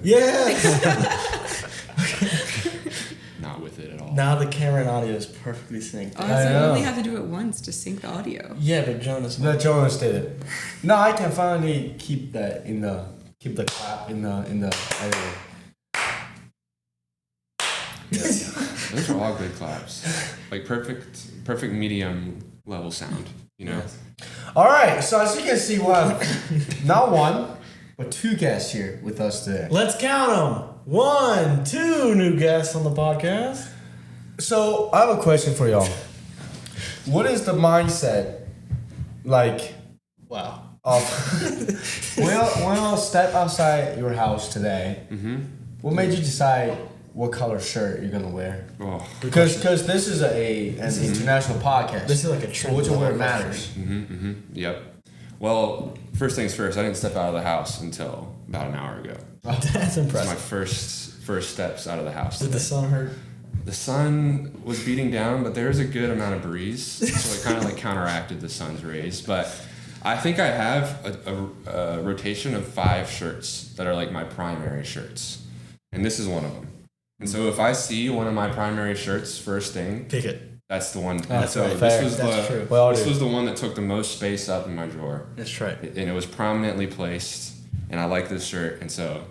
Yes! Not with it at all. Now the camera and audio is perfectly synced. Oh, so you only have to do it once to sync the audio. Yeah, but Jonas... Jonas did it. No, I can finally keep that keep the clap in the editor. Those are all good claps. Like perfect medium level sound, you know? Yes. Alright, so as you can see, we have not one, but two guests here with us today. Let's count them. 1, 2 new guests on the podcast. So, I have a question for y'all. What is the mindset, like, Wow. of when you step outside your house today, what made you decide what color shirt you're gonna wear? Oh. Because this is an international podcast. This is like a so what you wear matters. Yep. Well, first things first, I didn't step out of the house until about an hour ago. That's This is my impressive. first steps out of the house. Did the sun hurt? The sun was beating down, but there was a good amount of breeze, so it kind of like counteracted the sun's rays. But I think I have a rotation of 5 shirts that are like my primary shirts, and this is one of them. And so if I see one of my primary shirts first thing, Pick it. that's the one. That's so right. this Fair. was That's the true. Well, this was the one that took the most space up in my drawer, That's right. and it was prominently placed, and I like this shirt, and so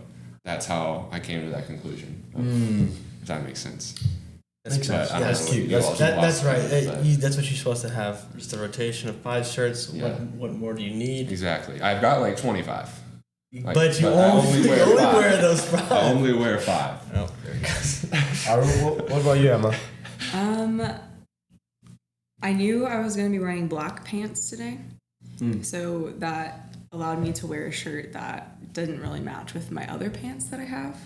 that's how I came to that conclusion. If that makes sense. That's cute. But I don't That's know what cute. you all That's right. philosophy is, but- That's what you're supposed to have. Just a rotation of 5 shirts. Yeah. What more do you need? Exactly. I've got like 25. Like, but you I only wear five. wear those 5. I only wear 5. Oh, there it goes. What about you, Emma? I knew I was going to be wearing black pants today, so that allowed me to wear a shirt that didn't really match with my other pants that I have.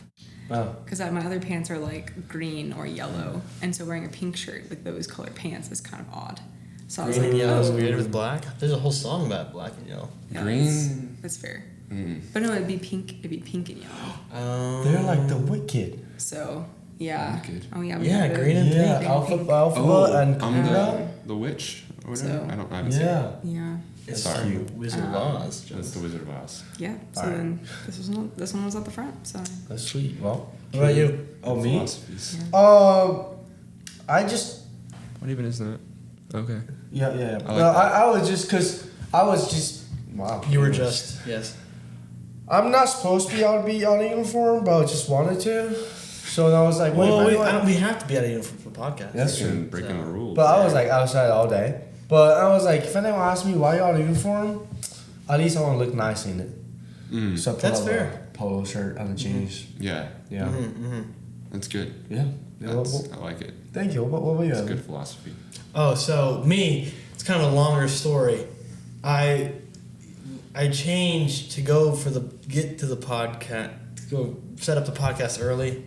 Oh. Because my other pants are like green or yellow, and so wearing a pink shirt with those colored pants is kind of odd. So I was Green like, and yellow is oh, weird with black. There's a whole song about black and yellow. yeah, Green. That's fair. But no, it'd be pink. It'd be pink and yellow. They're like the wicked. So yeah. Wicked. Oh yeah. Yeah, got green and pink. Yeah, Green and alphabet Oh, and I'm Kura. the witch or whatever. So- I haven't seen it. Yeah. Yeah. It's Sorry. cute. Wizard of Oz. That's the Wizard of Oz. Yeah. So Alright. then this one was at the front. So That's sweet. Well, What about you? oh, me? Philosophies. I just What even is that? Okay. yeah. I like No, that. I was just because I was just wow. You were just yes. I'm not supposed to be out of uniform, but I just wanted to. So I was like, wait, Well, wait. we have to be out of uniform for the podcast. That's true. And breaking the rules. But I was like outside all day. But I was like, if anyone asks me why you out of uniform, at least I want to look nice in it. So I put That's on fair. a polo shirt and the jeans. Yeah. Yeah. That's good. Yeah. I like it. Thank you. What about you? It's Evan? good philosophy. Oh, so me, it's kind of a longer story. I changed to get to the podcast, to go set up the podcast early,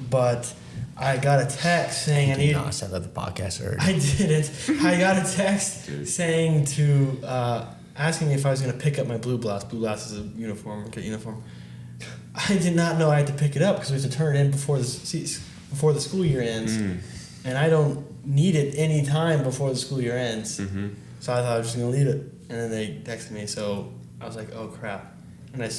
but I got a text saying I need. not set up the podcast early. I didn't. I got a text saying to asking me if I was going to pick up my blue blouse. Blue blouse is a uniform, kit uniform. I did not know I had to pick it up because we have to turn it in before the school year ends, and I don't need it any time before the school year ends. So I thought I was just going to leave it, and then they texted me. So I was like, oh crap, and I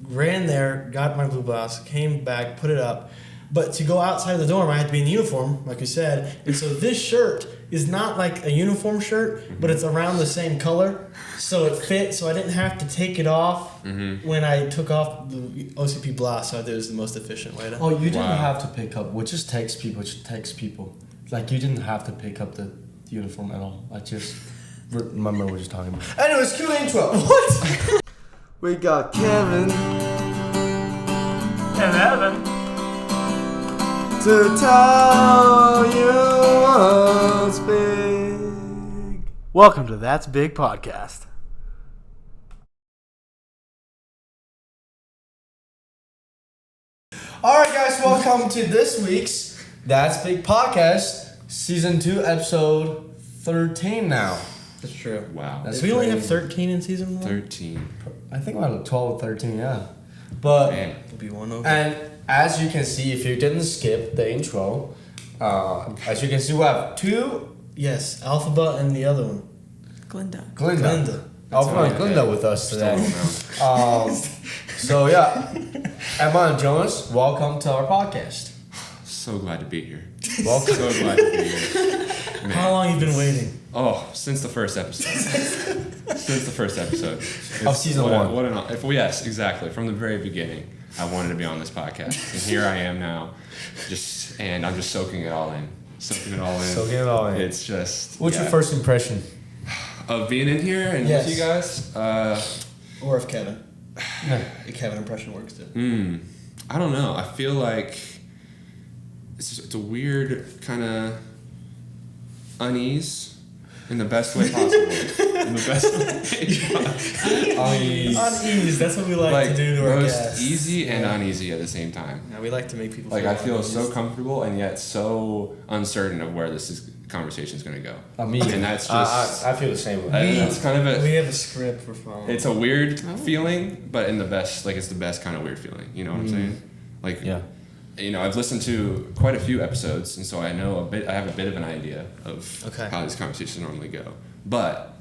ran there, got my blue blouse, came back, put it up. But to go outside of the dorm, I had to be in uniform, like you said. And so this shirt is not like a uniform shirt, but it's around the same color. So it fit, so I didn't have to take it off when I took off the OCP blouse. So I thought it was the most efficient way to... Oh, you didn't Wow. have to pick up. We'll just text people. Like, you didn't have to pick up the uniform at all. I just remember what we're just talking about. Anyways, cue the intro. What? We got Kevin And Evan. to tell you what's big. Welcome to That's Big Podcast. Alright, guys, welcome to this week's That's Big Podcast, Season 2, Episode 13 now. That's true. Wow. That's Did we only have crazy. 13 in season 1? 13. I think about 12 or 13, yeah. But, Man. It'll be one over. and as you can see, if you didn't skip the intro, as you can see, we have two Yes, Alphaba and the other one. Glinda. Glinda. Glinda. Alpha and right, Glinda yeah. with us Still today. don't know. So yeah, Emma and Jonas, welcome to our podcast. So glad to be here. Welcome. So glad to be here. Man. How long you been waiting? Oh, since the first episode. Since the first episode. Of season one. Yes, exactly. From the very beginning, I wanted to be on this podcast. And here I am now. And I'm just soaking it all in. Soaking it all in. It's just... What's your first impression? Of being in here and Yes. with you guys? Or if Kevin. The Kevin impression works too. I don't know. I feel like it's a weird kind of unease in the best way possible. In the best way. Unease. That's what we like to do to our most guests. easy and uneasy at the same time. Yeah, we like to make people Like I feel uneasy. so comfortable and yet so uncertain of where this conversation is going to go. I mean, and that's just I feel the same way. it's kind of We have a script we're following. it's a weird feeling, but in the best, like it's the best kind of weird feeling. You know what I'm saying? Like, Yeah. you know, I've listened to quite a few episodes, and so I know I have a bit of an idea of how these conversations normally go. But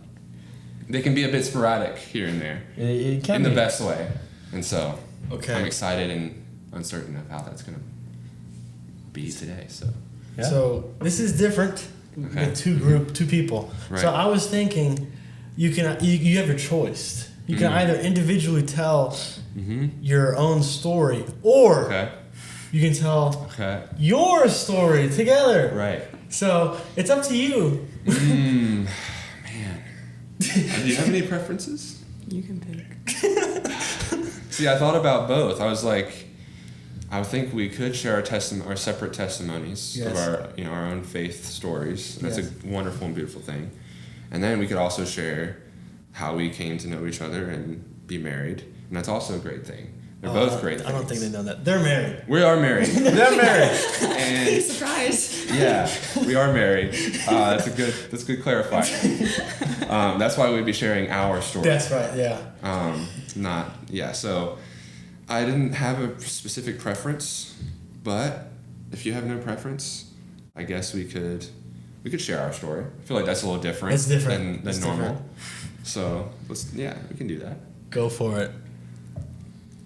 they can be a bit sporadic here and there, It can in be. the best way. And so, Okay. I'm excited and uncertain of how that's gonna be today. So, Yeah. So this is different Okay. with two people. Right. So I was thinking, you have your choice. You can either individually tell your own story, or okay, you can tell okay, your story together. right. So it's up to you. Man, do you have any preferences? You can pick. See, I thought about both. I was like, I think we could share our separate testimonies of Yes. our own faith stories. That's Yes. a wonderful and beautiful thing. And then we could also share how we came to know each other and be married, and that's also a great thing. They're both great things. I don't think they know that. They're married. We are married. They're married. And Surprise! yeah, we are married. That's good clarifying. That's why we'd be sharing our story. That's right, yeah. So I didn't have a specific preference, but if you have no preference, I guess we could share our story. I feel like that's a little different. It's different. than It's normal. different. So we can do that. Go for it.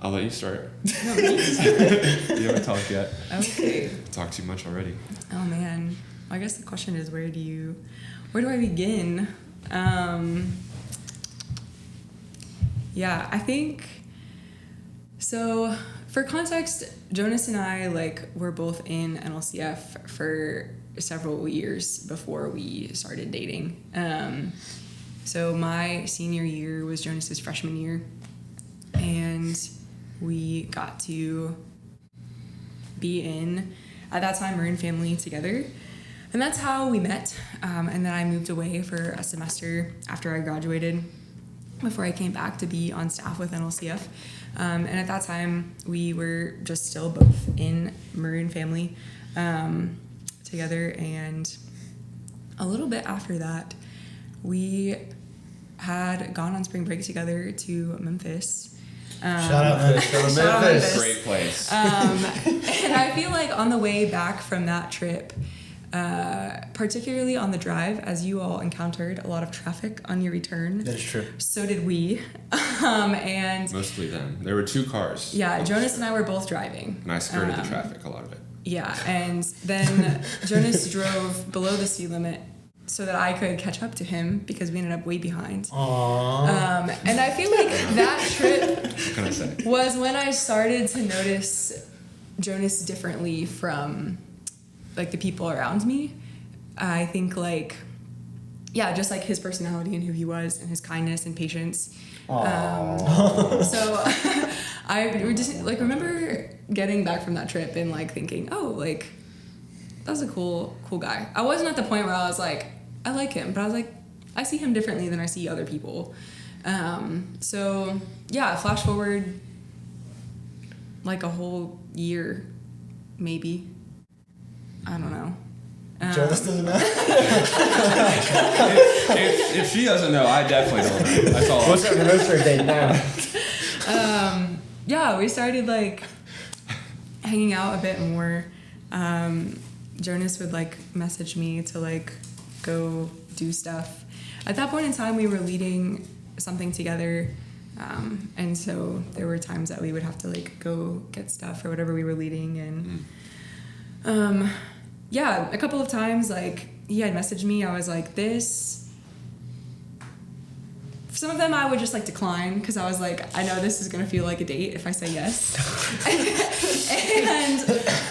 I'll let you start. No, me. You haven't talked yet. Okay. Talked too much already. Oh man. I guess the question is where do I begin? Yeah, I think so. For context, Jonas and I were both in NLCF for several years before we started dating. So my senior year was Jonas's freshman year, and we got to be in, at that time, Marin family together. And that's how we met. And then I moved away for a semester after I graduated before I came back to be on staff with NLCF. And at that time, we were just still both in Marin family together. And a little bit after that, we had gone on spring break together to Memphis. Shout out Memphis. Shout out Memphis. Great place. And I feel like on the way back from that trip, particularly on the drive, as you all encountered a lot of traffic on your return. That is true. So did we. And Mostly them. There were two cars. yeah, Jonas and I were both driving. And I skirted the traffic, a lot of it. Yeah, and then Jonas drove below the speed limit so that I could catch up to him because we ended up way behind. Aww. And I feel like that trip What can I say? was when I started to notice Jonas differently from the people around me. I think just his personality and who he was and his kindness and patience. So I just remember getting back from that trip and thinking, oh, that was a cool guy. I wasn't at the point where I was like, I like him, but I was like, I see him differently than I see other people. So yeah, flash forward a whole year, maybe. I don't know. Jonas doesn't know. if she doesn't know, I definitely don't know. That's all. What's our anniversary date now? Yeah, we started hanging out a bit more. Jonas would message me to go do stuff. At that point in time, we were leading something together And so there were times that we would have to like go get stuff or whatever we were leading. And yeah, a couple of times like he had messaged me. I was like, some of them I would just like decline because I was like, I know this is gonna feel like a date if I say yes. And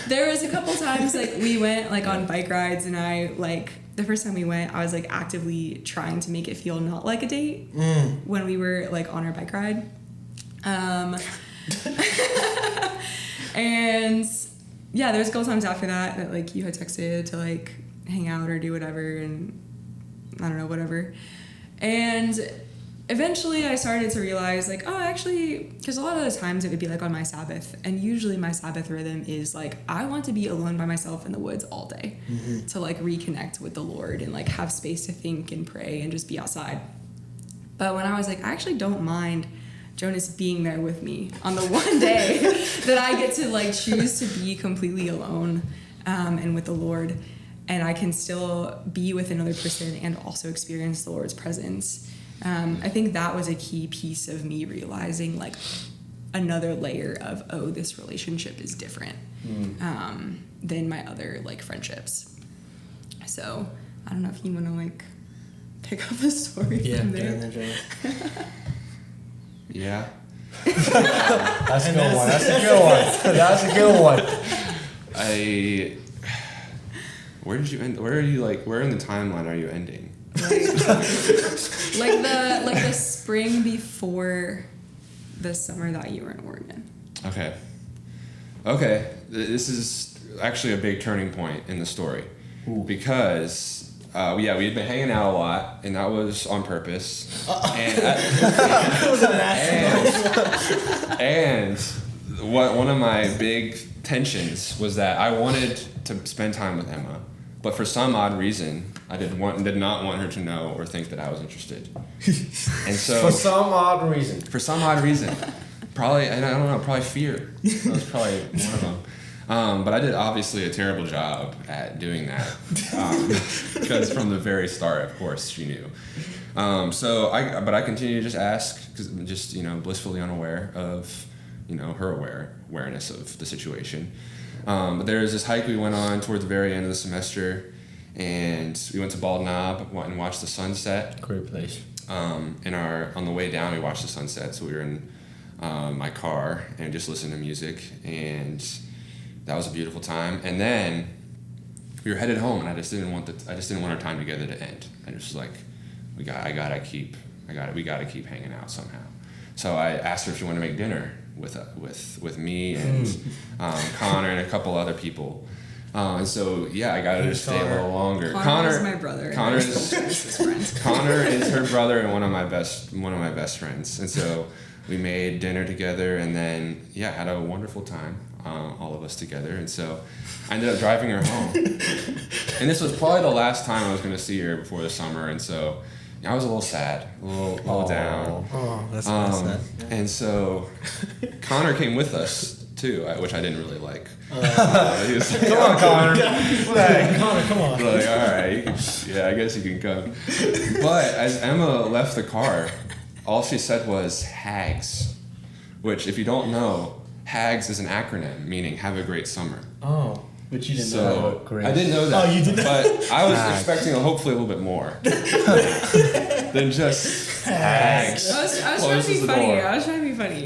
there was a couple times like we went like on bike rides, and I like the first time we went, I was like actively trying to make it feel not like a date when we were like on our bike ride. And yeah, there was a couple times after that like you had texted to like hang out or do whatever, and I don't know, whatever. And eventually I started to realize like, oh, actually, because a lot of the times it would be like on my Sabbath, and usually my Sabbath rhythm is like I want to be alone by myself in the woods all day to like reconnect with the Lord and like have space to think and pray and just be outside. But when I was like, I actually don't mind Jonas being there with me on the one day that I get to like choose to be completely alone and with the Lord, and I can still be with another person and also experience the Lord's presence. I think that was a key piece of me realizing like another layer of, oh, this relationship is different than my other like friendships. So I don't know if you want to like pick up the story from there. Get in there, Jonas. Yeah. That's a good one. That's a good one. That's a good one. Where did you end? Where are you like? Where in the timeline are you ending? Like the spring before the summer that you were in Oregon. Okay. This is actually a big turning point in the story. Ooh. Because we had been hanging out a lot, and that was on purpose. And one of my big tensions was that I wanted to spend time with Emma, but for some odd reason, I did not want her to know or think that I was interested. And so For some odd reason. probably, and I don't know, probably fear. That was probably one of them. But I did obviously a terrible job at doing that because from the very start, of course, she knew. But I continue to just ask because I'm just blissfully unaware of her awareness of the situation. But there was this hike we went on toward the very end of the semester, and we went to Bald Knob and watched the sunset. Great place. On the way down, we watched the sunset. So we were in my car and just listened to music, and that was a beautiful time. And then we were headed home, and I just didn't want our time together to end. I just was like, we gotta keep hanging out somehow. So I asked her if she wanted to make dinner with me and Connor and a couple other people. And so I got her to stay a little longer. Connor is my brother. Connor is her brother and one of my best friends. And so we made dinner together, and then had a wonderful time, all of us together. And so I ended up driving her home. And this was probably the last time I was going to see her before the summer. And so I was a little sad, a little down. Oh, that's sad. And so Connor came with us too, which I didn't really like. He was like, Come on, Connor. Connor, come on. Like, all right, I guess you can come. But as Emma left the car, all she said was hags, which if you don't know, hags is an acronym meaning have a great summer. Oh. But you didn't So know. I didn't know that. Oh, you didn't? But I was expecting hopefully a little bit more than just hags. I was trying to be funny.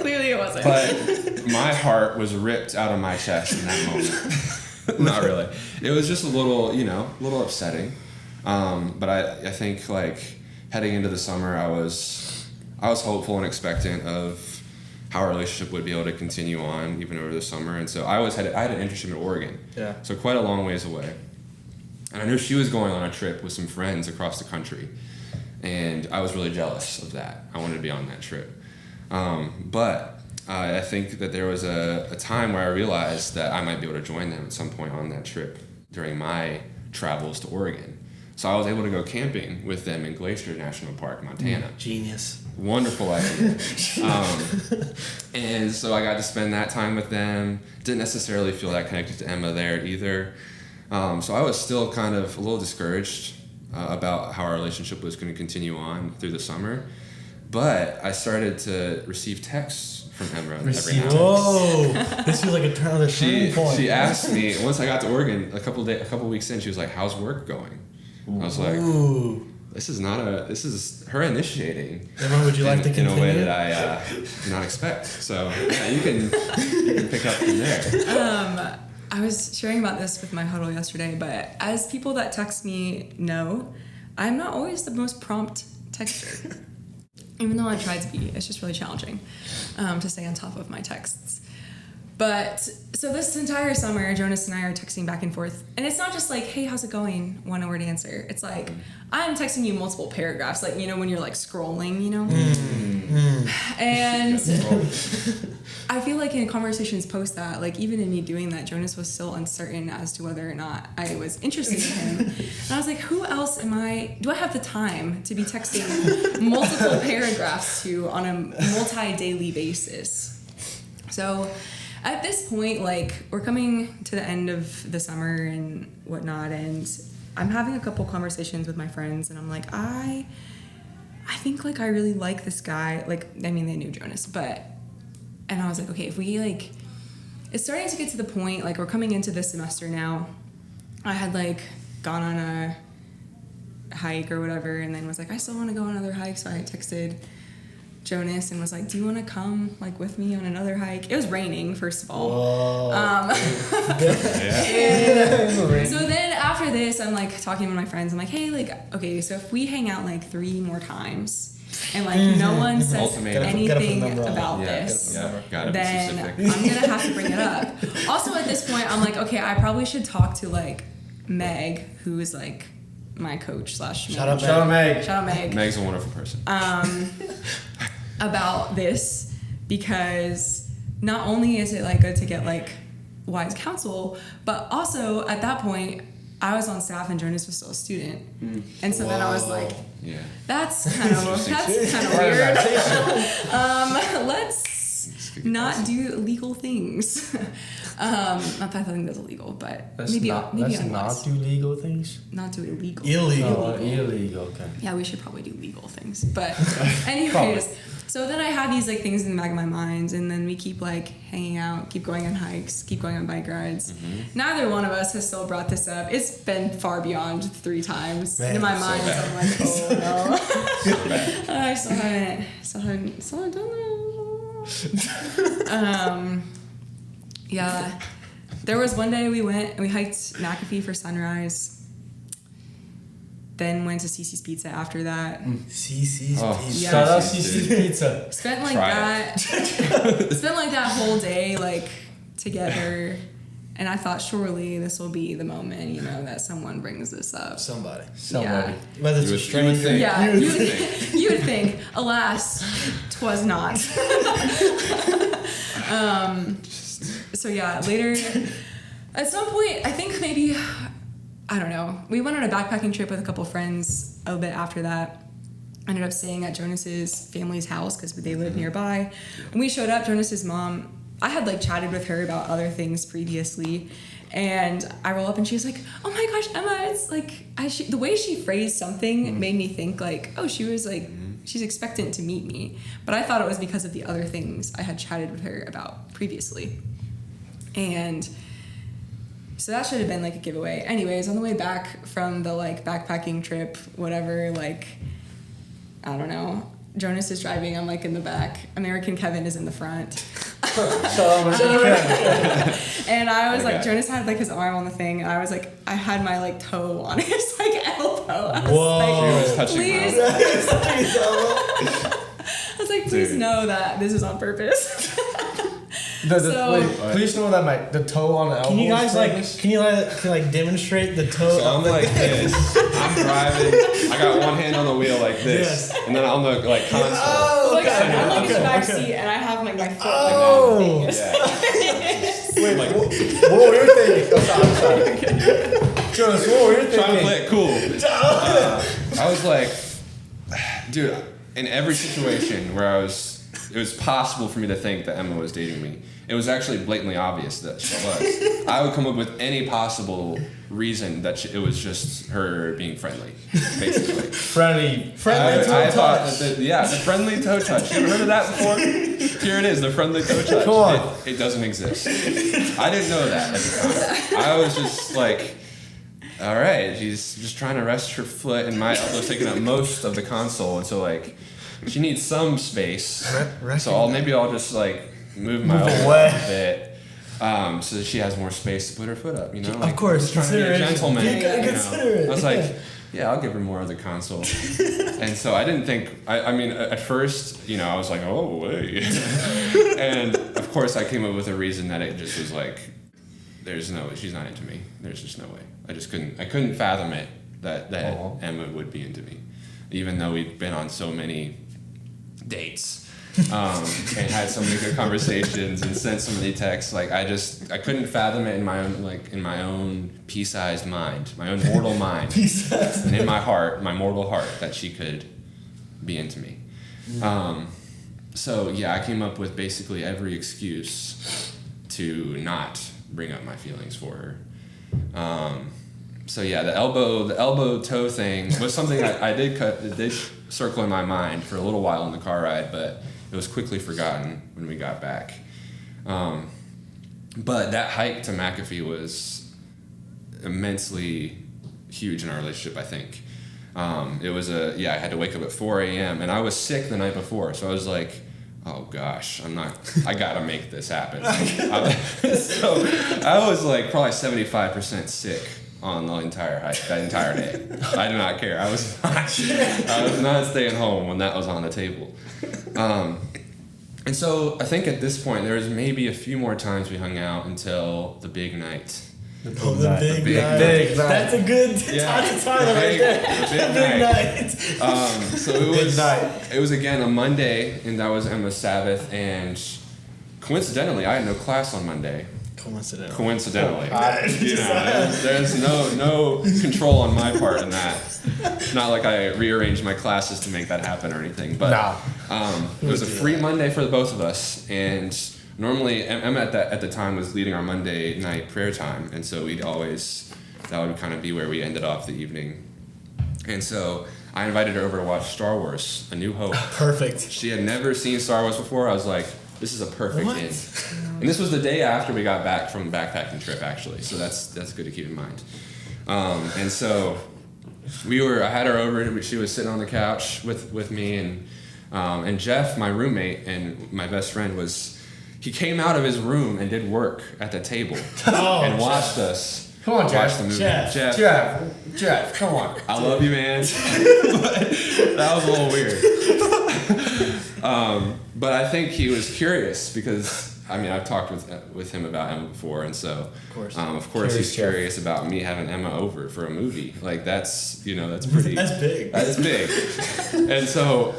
Clearly it wasn't. But my heart was ripped out of my chest in that moment. Not really. It was just a little upsetting. But I think like heading into the summer, I was hopeful and expectant of how our relationship would be able to continue on even over the summer. And so I had an internship in Oregon. Yeah. So quite a long ways away. And I knew she was going on a trip with some friends across the country. And I was really jealous of that. I wanted to be on that trip. But I think that there was a time where I realized that I might be able to join them at some point on that trip during my travels to Oregon. So I was able to go camping with them in Glacier National Park, Montana. Genius. Wonderful idea. And so I got to spend that time with them. Didn't necessarily feel that connected to Emma there either. So I was still kind of a little discouraged about how our relationship was going to continue on through the summer. But I started to receive texts from Emma every Receive now and then. Whoa, this feels like another turning point. She asked me once I got to Oregon a couple weeks in. She was like, "How's work going?" I was like, Ooh. This is her initiating. Emma, would you like to in continue? a way that I did not expect. So yeah, you can pick up from there. I was sharing about this with my huddle yesterday, but as people that text me know, I'm not always the most prompt texter. Even though I try to be, it's just really challenging to stay on top of my texts. But so this entire summer, Jonas and I are texting back and forth. And it's not just like, hey, how's it going? One word answer. It's like, I'm texting you multiple paragraphs. Like, when you're like scrolling, And I feel like in conversations post that, like even in me doing that, Jonas was still uncertain as to whether or not I was interested in him. And I was like, who else do I have the time to be texting multiple paragraphs to on a multi-daily basis? So at this point, like we're coming to the end of the summer and whatnot, and I'm having a couple conversations with my friends, and I'm like, I think like I really like this guy. Like, I mean, they knew Jonas, and I was like, okay, if we like, it's starting to get to the point, like we're coming into this semester now. I had like gone on a hike or whatever, and then was like, I still want to go on another hike, so I texted Jonas and was like, do you want to come like with me on another hike? It was raining, first of all. Whoa. So then after this, I'm like talking to my friends. I'm like, hey, like, okay, so if we hang out like 3 more times and like no one says Ultimatum. anything Gotta put the number on. about Yeah, this, gotta be then specific. I'm gonna have to bring it up. Also at this point, I'm like, okay, I probably should talk to like Meg, who is like my coach / Shout out, Shout out Meg. Meg's a wonderful person. About this, because not only is it like good to get like wise counsel, but also at that point I was on staff and Jonas was still a student, and so then I was like, Yeah. that's kind of weird. Let's not do illegal things. Not that I think that's illegal, but Let's maybe not unwise. do legal things. Not do illegal. Illegal. Illegal. Okay. Yeah, we should probably do legal things. But anyways, so then I have these like things in the back of my mind, and then we keep like hanging out, keep going on hikes, keep going on bike rides. Neither one of us has still brought this up. It's been far beyond 3 times. Man, in my so mind, bad. I'm like, oh no. So bad. I still haven't done that. Yeah. There was one day we went and we hiked McAfee for sunrise. Then went to Cece's Pizza after that. CC's Oh. Pizza. Yeah. Shout out CC's Pizza. Spent like Try that. Spent like that whole day like together, and I thought surely this will be the moment, that someone brings this up. Somebody. Somebody. Whether it's You a would stranger. think. Yeah, You would you would think. Alas, 'twas not. So yeah, later, at some point, I think maybe, I don't know, we went on a backpacking trip with a couple friends a bit after that. Ended up staying at Jonas's family's house because they lived nearby. When we showed up, Jonas's mom, I had like chatted with her about other things previously, and I roll up and she's like, "Oh my gosh, Emma!" It's like the way she phrased something made me think like, "Oh, she was like, she's expectant to meet me," but I thought it was because of the other things I had chatted with her about previously, and so that should have been like a giveaway. Anyways, on the way back from the like backpacking trip, whatever, like, I don't know. Jonas is driving, I'm like in the back. American Kevin is in the front. And I was like, Jonas had like his arm on the thing, and I was like, I had my like toe on his like elbow. I was Whoa. like, She was touching please. I was like, please Dude. know that this is on purpose. So- Wait, please know that the toe on the elbow. Can you guys is can you demonstrate the toe? So I'm like this. I'm driving. I got one hand on the wheel like this, Yes. and then on the like console. Oh, Like, okay. I'm like in the okay, back okay. seat, and I have like my foot. Oh. Like, Yeah. Wait, Like- what were you thinking? I'm sorry. Jonas, what were you thinking? Trying to play it cool. I was like, dude, in every situation where it was possible for me to think that Emma was dating me. It was actually blatantly obvious that she was. I would come up with any possible reason that it was just her being friendly, basically. Friendly. I thought the friendly toe touch. You ever heard of that before? Here it is, the friendly toe touch. Come on. It doesn't exist. I didn't know that at the time. I was just like, all right, she's just trying to rest her foot, and my elbow's taking up most of the console, and so like, she needs some space. So maybe I'll just like move my elbow away a bit. So that she has more space to put her foot up, you know? Of course, trying to be a gentleman. You gotta consider it. I was like, yeah, I'll give her more of the console. And so I didn't think, I mean, at first, you know, I was like, oh, wait. And of course, I came up with a reason that it just was like, she's not into me. There's just no way. I couldn't fathom it that Emma would be into me. Even though we'd been on so many dates. And had so many good conversations and sent so many texts. Like I couldn't fathom it in my own pea-sized mind, my own mortal mind, and in my mortal heart, that she could be into me. So yeah, I came up with basically every excuse to not bring up my feelings for her. So yeah, the elbow toe thing was something I did circle in my mind for a little while in the car ride, but it was quickly forgotten when we got back. But that hike to McAfee was immensely huge in our relationship, I think. I had to wake up at 4 a.m. and I was sick the night before, so I was like, oh gosh, I gotta make this happen. So I was like probably 75% sick on the entire hike, that entire day. I did not care. I was not staying home when that was on the table. And so I think at this point there was maybe a few more times we hung out until the big night. The big night. That's a good title right there. The big night. So it was again a Monday, and that was Emma's Sabbath, and coincidentally I had no class on Monday. Coincidentally. There's no control on my part in that. Not like I rearranged my classes to make that happen or anything, but it was a free Monday for the both of us, and normally Emma at the time was leading our Monday night prayer time, and so that would kind of be where we ended off the evening. And so I invited her over to watch Star Wars: A New Hope. Perfect. She had never seen Star Wars before. I was like, this is a perfect in. And this was the day after we got back from the backpacking trip, actually. So that's good to keep in mind. And so I had her over. She was sitting on the couch with me, and Jeff, my roommate and my best friend, he came out of his room and did work at the table and watched us. Come on, Jeff. Watch the movie. Jeff, come on. I love you, man. But that was a little weird. But I think he was curious because, I mean, I've talked with him about Emma before, and so of course he's curious about me having Emma over for a movie. Like that's pretty. That's big. That's big. And so,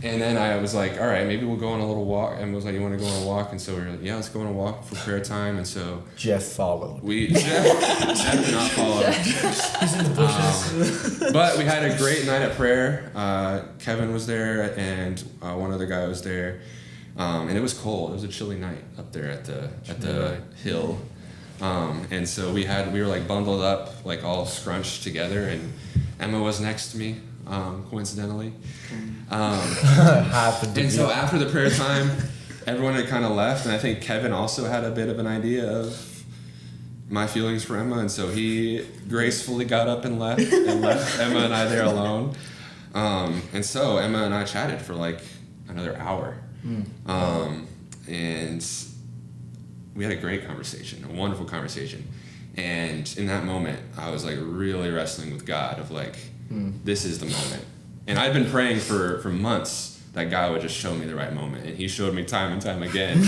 and then I was like, all right, maybe we'll go on a little walk. Emma was like, you want to go on a walk? And so we were like, yeah, let's go on a walk for prayer time. And so Jeff followed. Jeff did not follow. He's in the bushes. But we had a great night at prayer. Kevin was there, and one other guy was there. And it was cold. It was a chilly night up there at the hill. And so we were like bundled up, like all scrunched together, and Emma was next to me, coincidentally. And so after the prayer time, everyone had kind of left, and I think Kevin also had a bit of an idea of my feelings for Emma, and so he gracefully got up and left Emma and I there alone. And so Emma and I chatted for like another hour. And we had a great conversation, a wonderful conversation. And in that moment, I was like really wrestling with God of like, this is the moment. And I'd been praying for months that God would just show me the right moment. And he showed me time and time again,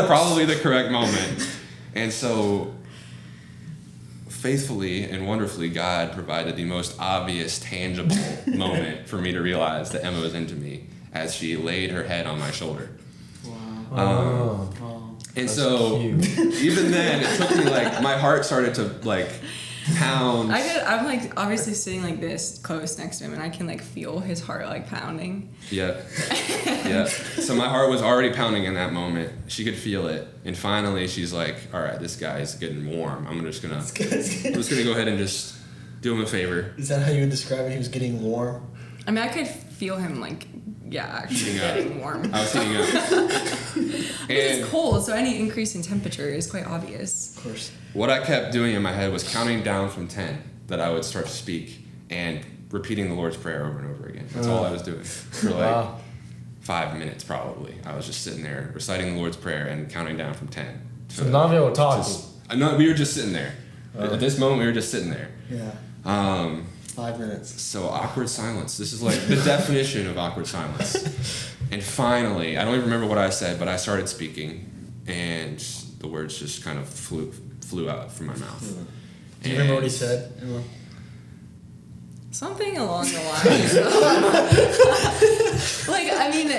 probably the correct moment. And so faithfully and wonderfully, God provided the most obvious, tangible moment for me to realize that Emma was into me as she laid her head on my shoulder. Wow. And so even then, it took me like, my heart started to like pounds. I'm like obviously sitting like this close next to him, and I can like feel his heart like pounding. Yeah. Yeah. So my heart was already pounding in that moment. She could feel it. And finally she's like, all right, this guy's getting warm. I'm just gonna go ahead and just do him a favor. Is that how you would describe it? He was getting warm? I mean, I could feel him like, actually Heating up. getting warm. I was heating up. It's cold, so any increase in temperature is quite obvious. Of course. What I kept doing in my head was counting down from 10 that I would start to speak and repeating the Lord's Prayer over and over again. That's all I was doing for like 5 minutes probably. I was just sitting there reciting the Lord's Prayer and counting down from 10. So none of you were talking? No, we were just sitting there. At this moment, we were just sitting there. Yeah. 5 minutes. So awkward silence. This is like the definition of awkward silence. And finally, I don't even remember what I said, but I started speaking, and the words just kind of flew out from my mouth. Do you remember what he said? Something along the lines of, like, I mean,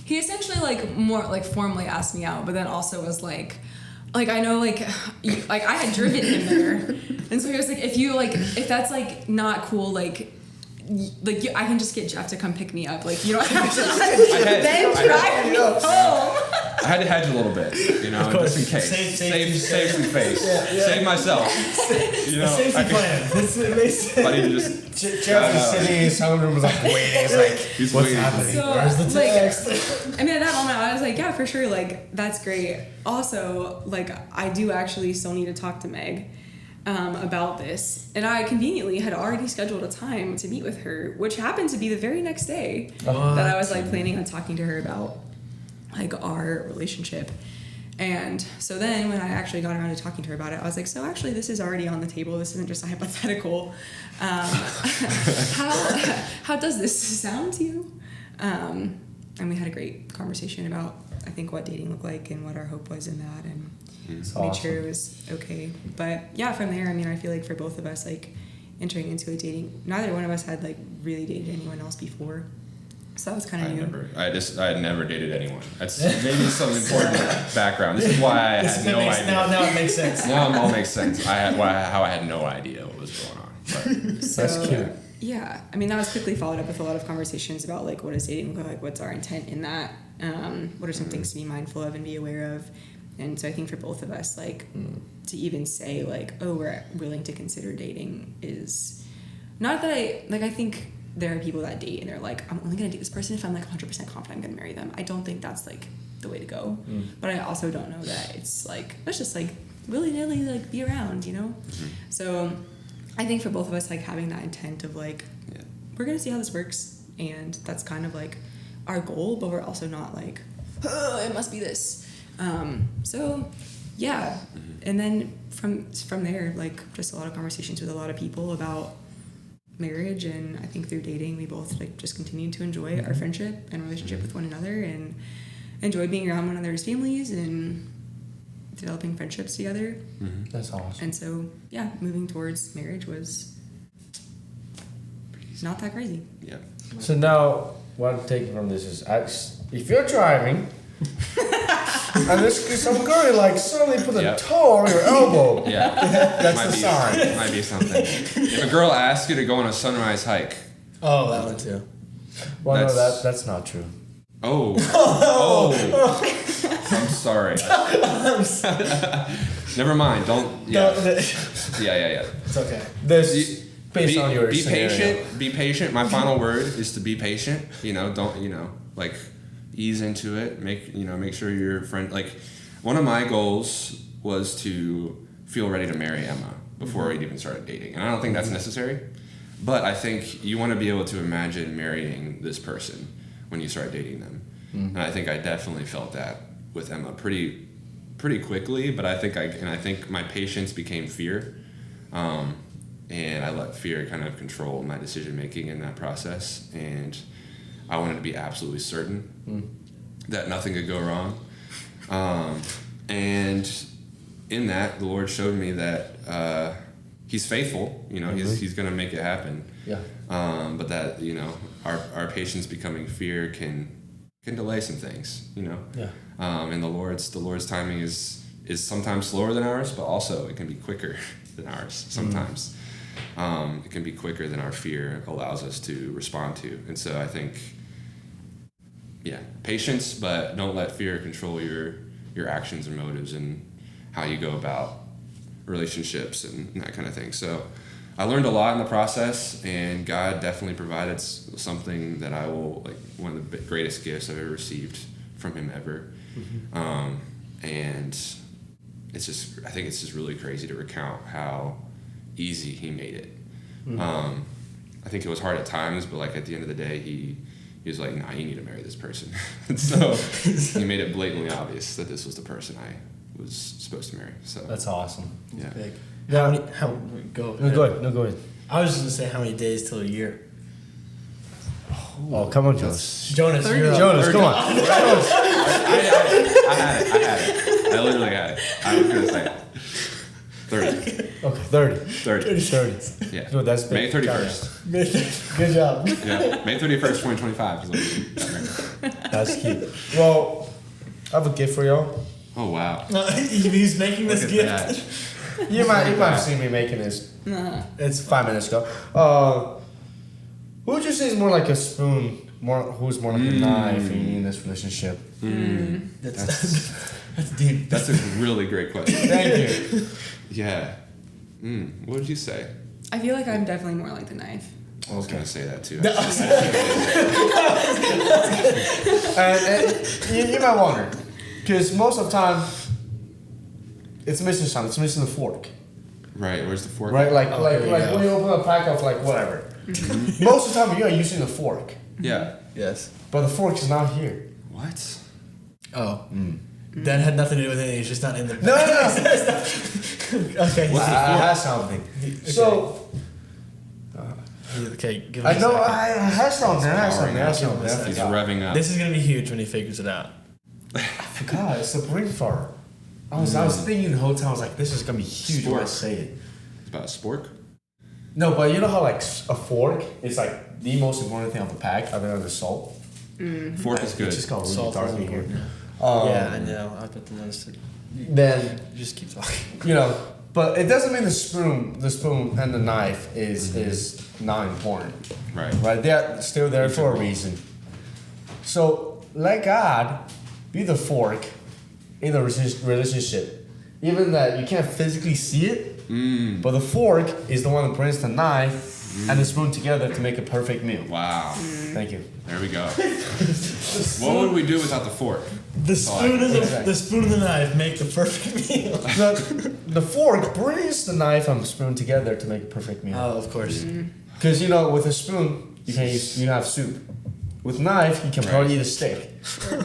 he essentially like more like formally asked me out, but then also was like I know like I had driven him there, and so he was like, if that's like not cool, I can just get Jeff to come pick me up. Like, you don't have to then drive me home. I had to hedge a little bit, just in case. Save some face. Save myself. Safety plan. It makes sense. I need to just. Jeff is sitting in his hotel room, was like waiting. It's like, He's what's waiting. happening? So, Where's the text? I mean, at that moment, I was like, yeah, for sure. Like, that's great. Also, like, I do actually still need to talk to Meg about this. And I conveniently had already scheduled a time to meet with her, which happened to be the very next day that I was, like, planning on talking to her about, like, our relationship. And so then when I actually got around to talking to her about it, I was like, so actually this is already on the table. This isn't just a hypothetical. How does this sound to you? And we had a great conversation about, I think, what dating looked like and what our hope was in that, and made sure it was okay. But yeah, from there, I mean, I feel like for both of us, like, entering into a dating, neither one of us had like really dated anyone else before. So that was kind of new. I had never dated anyone. That's maybe some important background. This is why I had no idea. Now it makes sense. Now it all makes sense. How I had no idea what was going on. But. So, that's cute. Yeah, I mean, that was quickly followed up with a lot of conversations about like what does dating look like, what's our intent in that, what are some things to be mindful of and be aware of. And so I think for both of us, like, to even say like, oh, we're willing to consider dating is not that I think there are people that date and they're like, I'm only gonna date this person if I'm like 100% confident I'm gonna marry them. I don't think that's like the way to go. But I also don't know that it's like, let's just like willy-nilly like be around, So I think for both of us, like, having that intent of like, we're gonna see how this works, and that's kind of like our goal, but we're also not like, oh, it must be this. So yeah, and then from there, like, just a lot of conversations with a lot of people about marriage, and I think through dating we both like just continued to enjoy our friendship and relationship with one another, and enjoy being around one another's families and developing friendships together. That's awesome. And so yeah, moving towards marriage was not that crazy. Yeah. So now, what I'm taking from this is, if you're driving, and there's some girl like suddenly put a toe on your elbow, that's the sign. Might be something. If a girl asks you to go on a sunrise hike. Oh, that one too. Well, no, that's not true. Oh. I'm sorry. Never mind. Don't. Yeah. Yeah. It's okay. There's based on your be scenario. patient. Be patient. My final word is to be patient. Don't like ease into it. Make sure your friend. Like, one of my goals was to feel ready to marry Emma before we'd even started dating, and I don't think that's necessary. But I think you want to be able to imagine marrying this person when you start dating them, and I think I definitely felt that with Emma pretty quickly. But I think my patience became fear, and I let fear kind of control my decision making in that process. And I wanted to be absolutely certain that nothing could go wrong. And in that, the Lord showed me that He's faithful. He's going to make it happen. Yeah. But that our patience becoming fear can delay some things. Yeah. And the Lord's timing is is sometimes slower than ours, but also it can be quicker than ours sometimes. It can be quicker than our fear allows us to respond to. And so I think, patience, but don't let fear control your actions and motives and how you go about relationships and that kind of thing. So I learned a lot in the process, and God definitely provided something that I will, like, one of the greatest gifts I've ever received from him ever. And it's just, I think it's just really crazy to recount how easy he made it. I think it was hard at times, but like at the end of the day, he was like, nah, you need to marry this person. So he made it blatantly obvious that this was the person I was supposed to marry. So That's awesome. yeah. Big. Yeah. Go No, go ahead. No, go ahead. I was just gonna say how many days till a year. Oh, come on, Jonas. Jonas, 30. you're up. Jonas, come on. I had it. I literally had it. I was gonna say it. 30. Okay, 30. 30. 30. Yeah. No, that's May big. 31st. Good job. Yeah. May 31st, 2025 is when we got married. That's cute. Well, I have a gift for y'all. Oh, wow. He's making this Look at gift. that. You might have seen me making this. It's 5 minutes ago. Who would you say is more like a spoon? Who's more like a knife in this relationship? That's deep. That's a really great question. Thank you. Yeah. What would you say? I feel like I'm definitely more like the knife. I was going to say that too. And you might wonder, because most of the time, it's missing something. It's missing the fork, Right. Where's the fork? right? Like here you go. when you open a pack of like whatever. Most of the time, you are using the fork, Yeah. Yes. but the fork is not here. What? Oh. That had nothing to do with anything. It's just not in the. No. Okay. What's the I fork? have something. So Okay. Give me I a know second. I have something. I have something. I have something. I He's forgot. revving up. This is gonna be huge when he figures it out. I forgot. It's a brain fart. I was thinking the whole time. I was like, this is gonna be huge when I Spork. say it. It's about a spork? No, but you know how like a fork is like the most important thing of the pack, other than the salt. Fork is good. It just got really Salt dark is in here. important. Um, Yeah, I know. I bet the notice it. Then Just keep talking. you know, but it doesn't mean the spoon and the knife is not important, Right. right? They're still there for a reason. So let God be the fork in the relationship, even that you can't physically see it, but the fork is the one that brings the knife and the spoon together to make a perfect meal. Wow. Thank you. There we go. What would we do without the fork? The spoon and Exactly. the spoon and the knife make the perfect meal. The fork brings the knife and spoon together to make a perfect meal. Oh, of course. Because with a spoon you have soup. With knife you can probably eat a steak.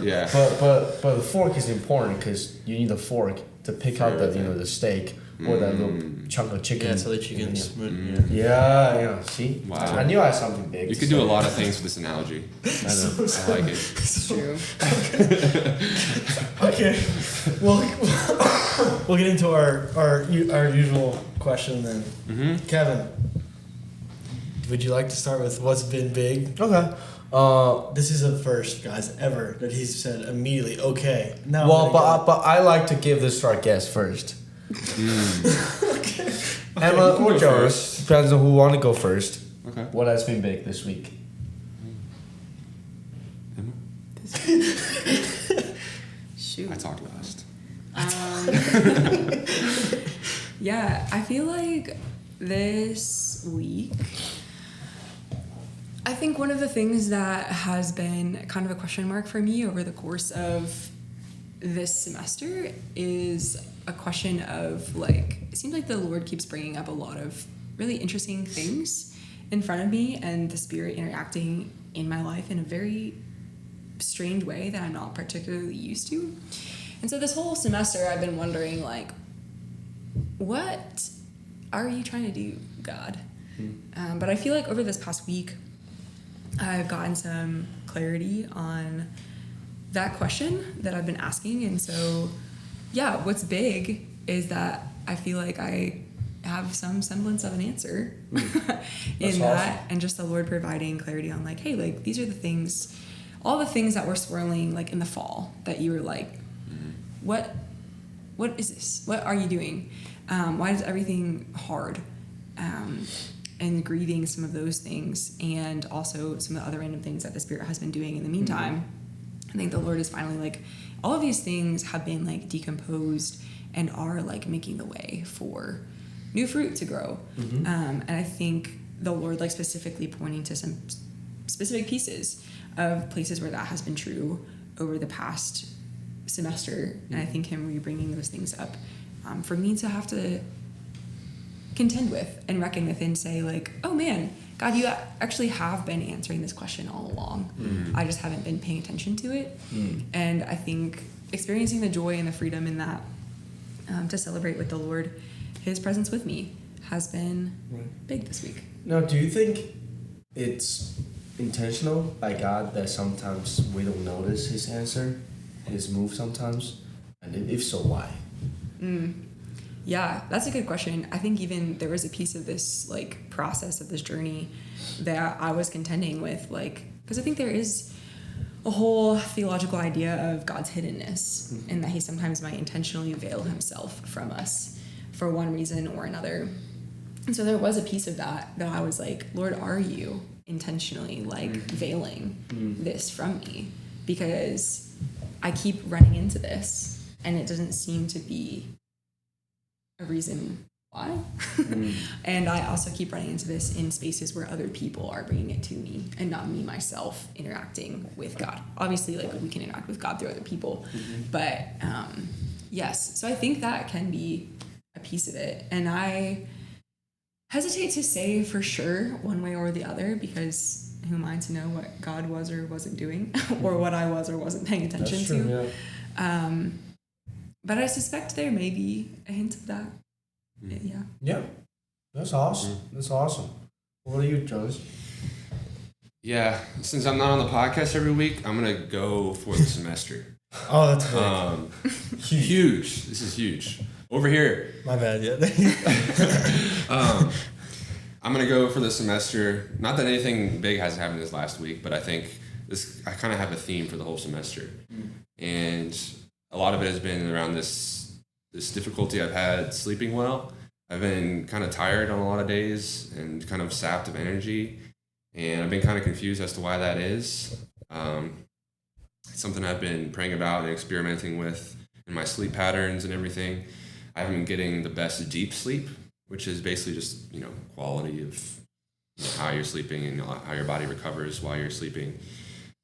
Yeah. But the fork is important because you need a fork to pick out the steak or that little chunk of chicken. Yeah, so that you can spoon. Yeah, see? Wow. I knew I had something big. You to could do a say. lot of things with this analogy. I know. I like it. It's true. Okay. We'll get into our usual question then. Kevin, would you like to start with what's been big? Okay. This is a first, guys, ever that he's said immediately. Okay. Now. Well, but I like to give this to our guest first. Emma you can or go Jonas, first. depends on who want to go first. Okay. What has been big this week? Emma? Shoot. I talked last. Yeah, I feel like this week, I think one of the things that has been kind of a question mark for me over the course of this semester is a question of like, it seems like the Lord keeps bringing up a lot of really interesting things in front of me and the Spirit interacting in my life in a very strange way that I'm not particularly used to. And so this whole semester I've been wondering like, what are you trying to do, God? But I feel like over this past week, I've gotten some clarity on that question that I've been asking. And so, yeah, what's big is that I feel like I have some semblance of an answer in that. And just the Lord providing clarity on like, hey, like these are the things, all the things that were swirling like in the fall that you were like, what what is this? What are you doing? Why is everything hard? And grieving some of those things, and also some of the other random things that the Spirit has been doing in the meantime. I think the Lord is finally like, all of these things have been like decomposed and are like making the way for new fruit to grow. And I think the Lord like specifically pointing to some specific pieces of places where that has been true over the past semester. And I think him bringing those things up for me to have to contend with and reckon with and say like, oh man, God, you actually have been answering this question all along. I just haven't been paying attention to it. And I think experiencing the joy and the freedom in that to celebrate with the Lord, his presence with me has been big this week. Now, do you think it's intentional by God that sometimes we don't notice his answer, his move sometimes? And if so, why? Yeah, that's a good question. I think even there was a piece of this like process of this journey that I was contending with, like, because I think there is a whole theological idea of God's hiddenness and that he sometimes might intentionally veil himself from us for one reason or another. And so there was a piece of that I was like, Lord, are you intentionally like veiling this from me? Because I keep running into this and it doesn't seem to be a reason why. And I also keep running into this in spaces where other people are bringing it to me and not me myself interacting with God. Obviously, like we can interact with God through other people, but yes. So I think that can be a piece of it. And I hesitate to say for sure one way or the other, because who am I to know what God was or wasn't doing or what I was or wasn't paying attention That's true, to. Yeah. But I suspect there may be a hint of that. Yeah. Yeah. That's awesome. That's awesome. What are you, Jonas? Yeah, since I'm not on the podcast every week, I'm gonna go for the semester. Oh, that's big. Huge. This is huge. Over here. My bad, yeah. I'm gonna go for the semester. Not that anything big hasn't happened this last week, but I think I kind of have a theme for the whole semester, and a lot of it has been around this difficulty I've had sleeping well. I've been kind of tired on a lot of days and kind of sapped of energy, and I've been kind of confused as to why that is. It's something I've been praying about and experimenting with in my sleep patterns and everything. I haven't been getting the best deep sleep, which is basically just, quality of how you're sleeping and how your body recovers while you're sleeping.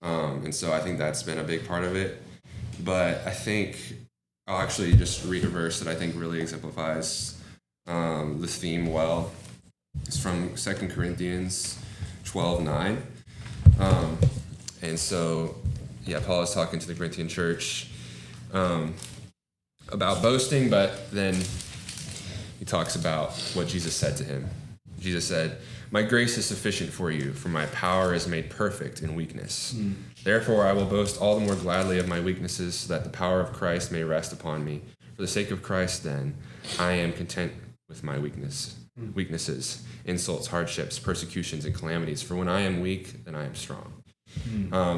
And so I think that's been a big part of it. But I think I'll actually just read a verse that I think really exemplifies this theme well. It's from 2 Corinthians 12:9. And so, Paul is talking to the Corinthian church about boasting, but then he talks about what Jesus said to him. Jesus said, "My grace is sufficient for you, for my power is made perfect in weakness. Therefore, I will boast all the more gladly of my weaknesses, so that the power of Christ may rest upon me. For the sake of Christ, then, I am content with my weaknesses, insults, hardships, persecutions, and calamities. For when I am weak, then I am strong."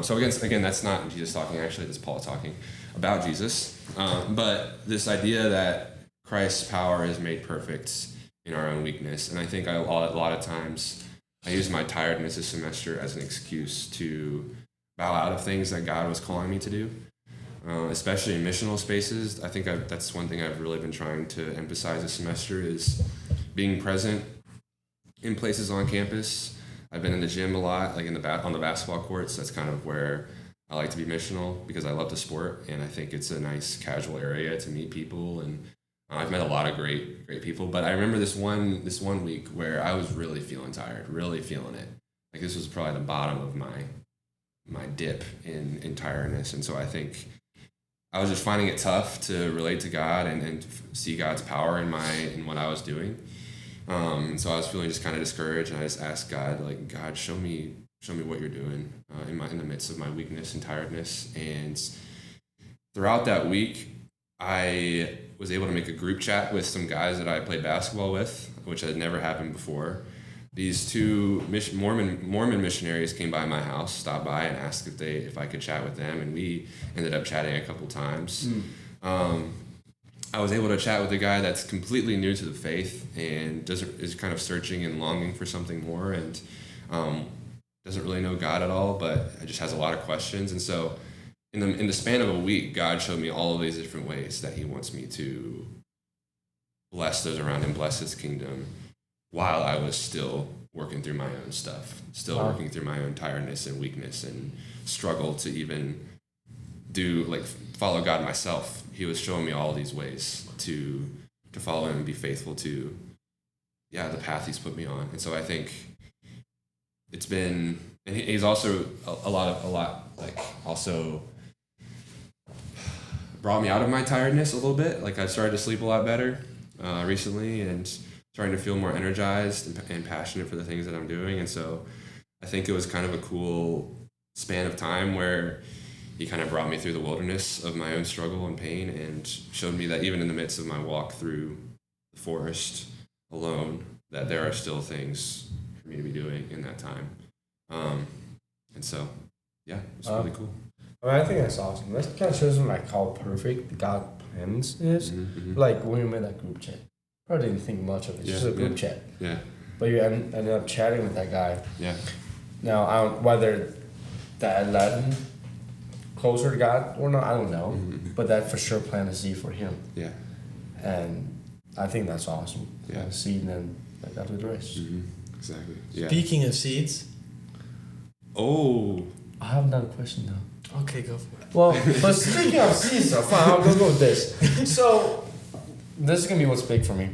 So again, that's not Jesus talking. Actually, that's Paul talking about Jesus. But this idea that Christ's power is made perfect in our own weakness. And I think a lot of times I use my tiredness this semester as an excuse to bow out of things that God was calling me to do, especially in missional spaces. I think that's one thing I've really been trying to emphasize this semester is being present in places on campus. I've been in the gym a lot, like on the basketball courts. That's kind of where I like to be missional because I love the sport, and I think it's a nice casual area to meet people. And I've met a lot of great people. But I remember this one week where I was really feeling tired, really feeling it. Like this was probably the bottom of my dip in tiredness. And so I think I was just finding it tough to relate to God and see God's power in what I was doing. And so I was feeling just kind of discouraged, and I just asked God, like, God, show me what you're doing in the midst of my weakness and tiredness. And throughout that week, I was able to make a group chat with some guys that I played basketball with, which had never happened before. These two Mormon missionaries came by my house, stopped by, and asked if I could chat with them, and we ended up chatting a couple times. I was able to chat with a guy that's completely new to the faith and is kind of searching and longing for something more, and doesn't really know God at all, but just has a lot of questions. And so in the span of a week, God showed me all of these different ways that he wants me to bless those around him, bless his kingdom, while I was still working through my own stuff, still working through my own tiredness and weakness and struggle to even follow God myself. He was showing me all these ways to follow him and be faithful to, the path he's put me on. And so I think it's been, and he's also a lot like also brought me out of my tiredness a little bit. Like I started to sleep a lot better recently and starting to feel more energized and passionate for the things that I'm doing. And so I think it was kind of a cool span of time where he kind of brought me through the wilderness of my own struggle and pain and showed me that even in the midst of my walk through the forest alone, that there are still things for me to be doing in that time. And so, it's really cool. I mean, I think that's awesome. That kind of shows me like how perfect God plans is. Like when you made that group chat, probably didn't think much of it. Just a group chat. Yeah. But you ended up chatting with that guy. Yeah. Now, whether that led him closer to God or not, I don't know. But that for sure planted a seed for him. Yeah. And I think that's awesome. Yeah. Seed and then let God do the rest. Exactly. Yeah. Speaking of seeds. Oh. I have another question though. Okay, go for it. Well, but speaking of seeds, so fine, I'll go with this. So, this is gonna be what's big for me.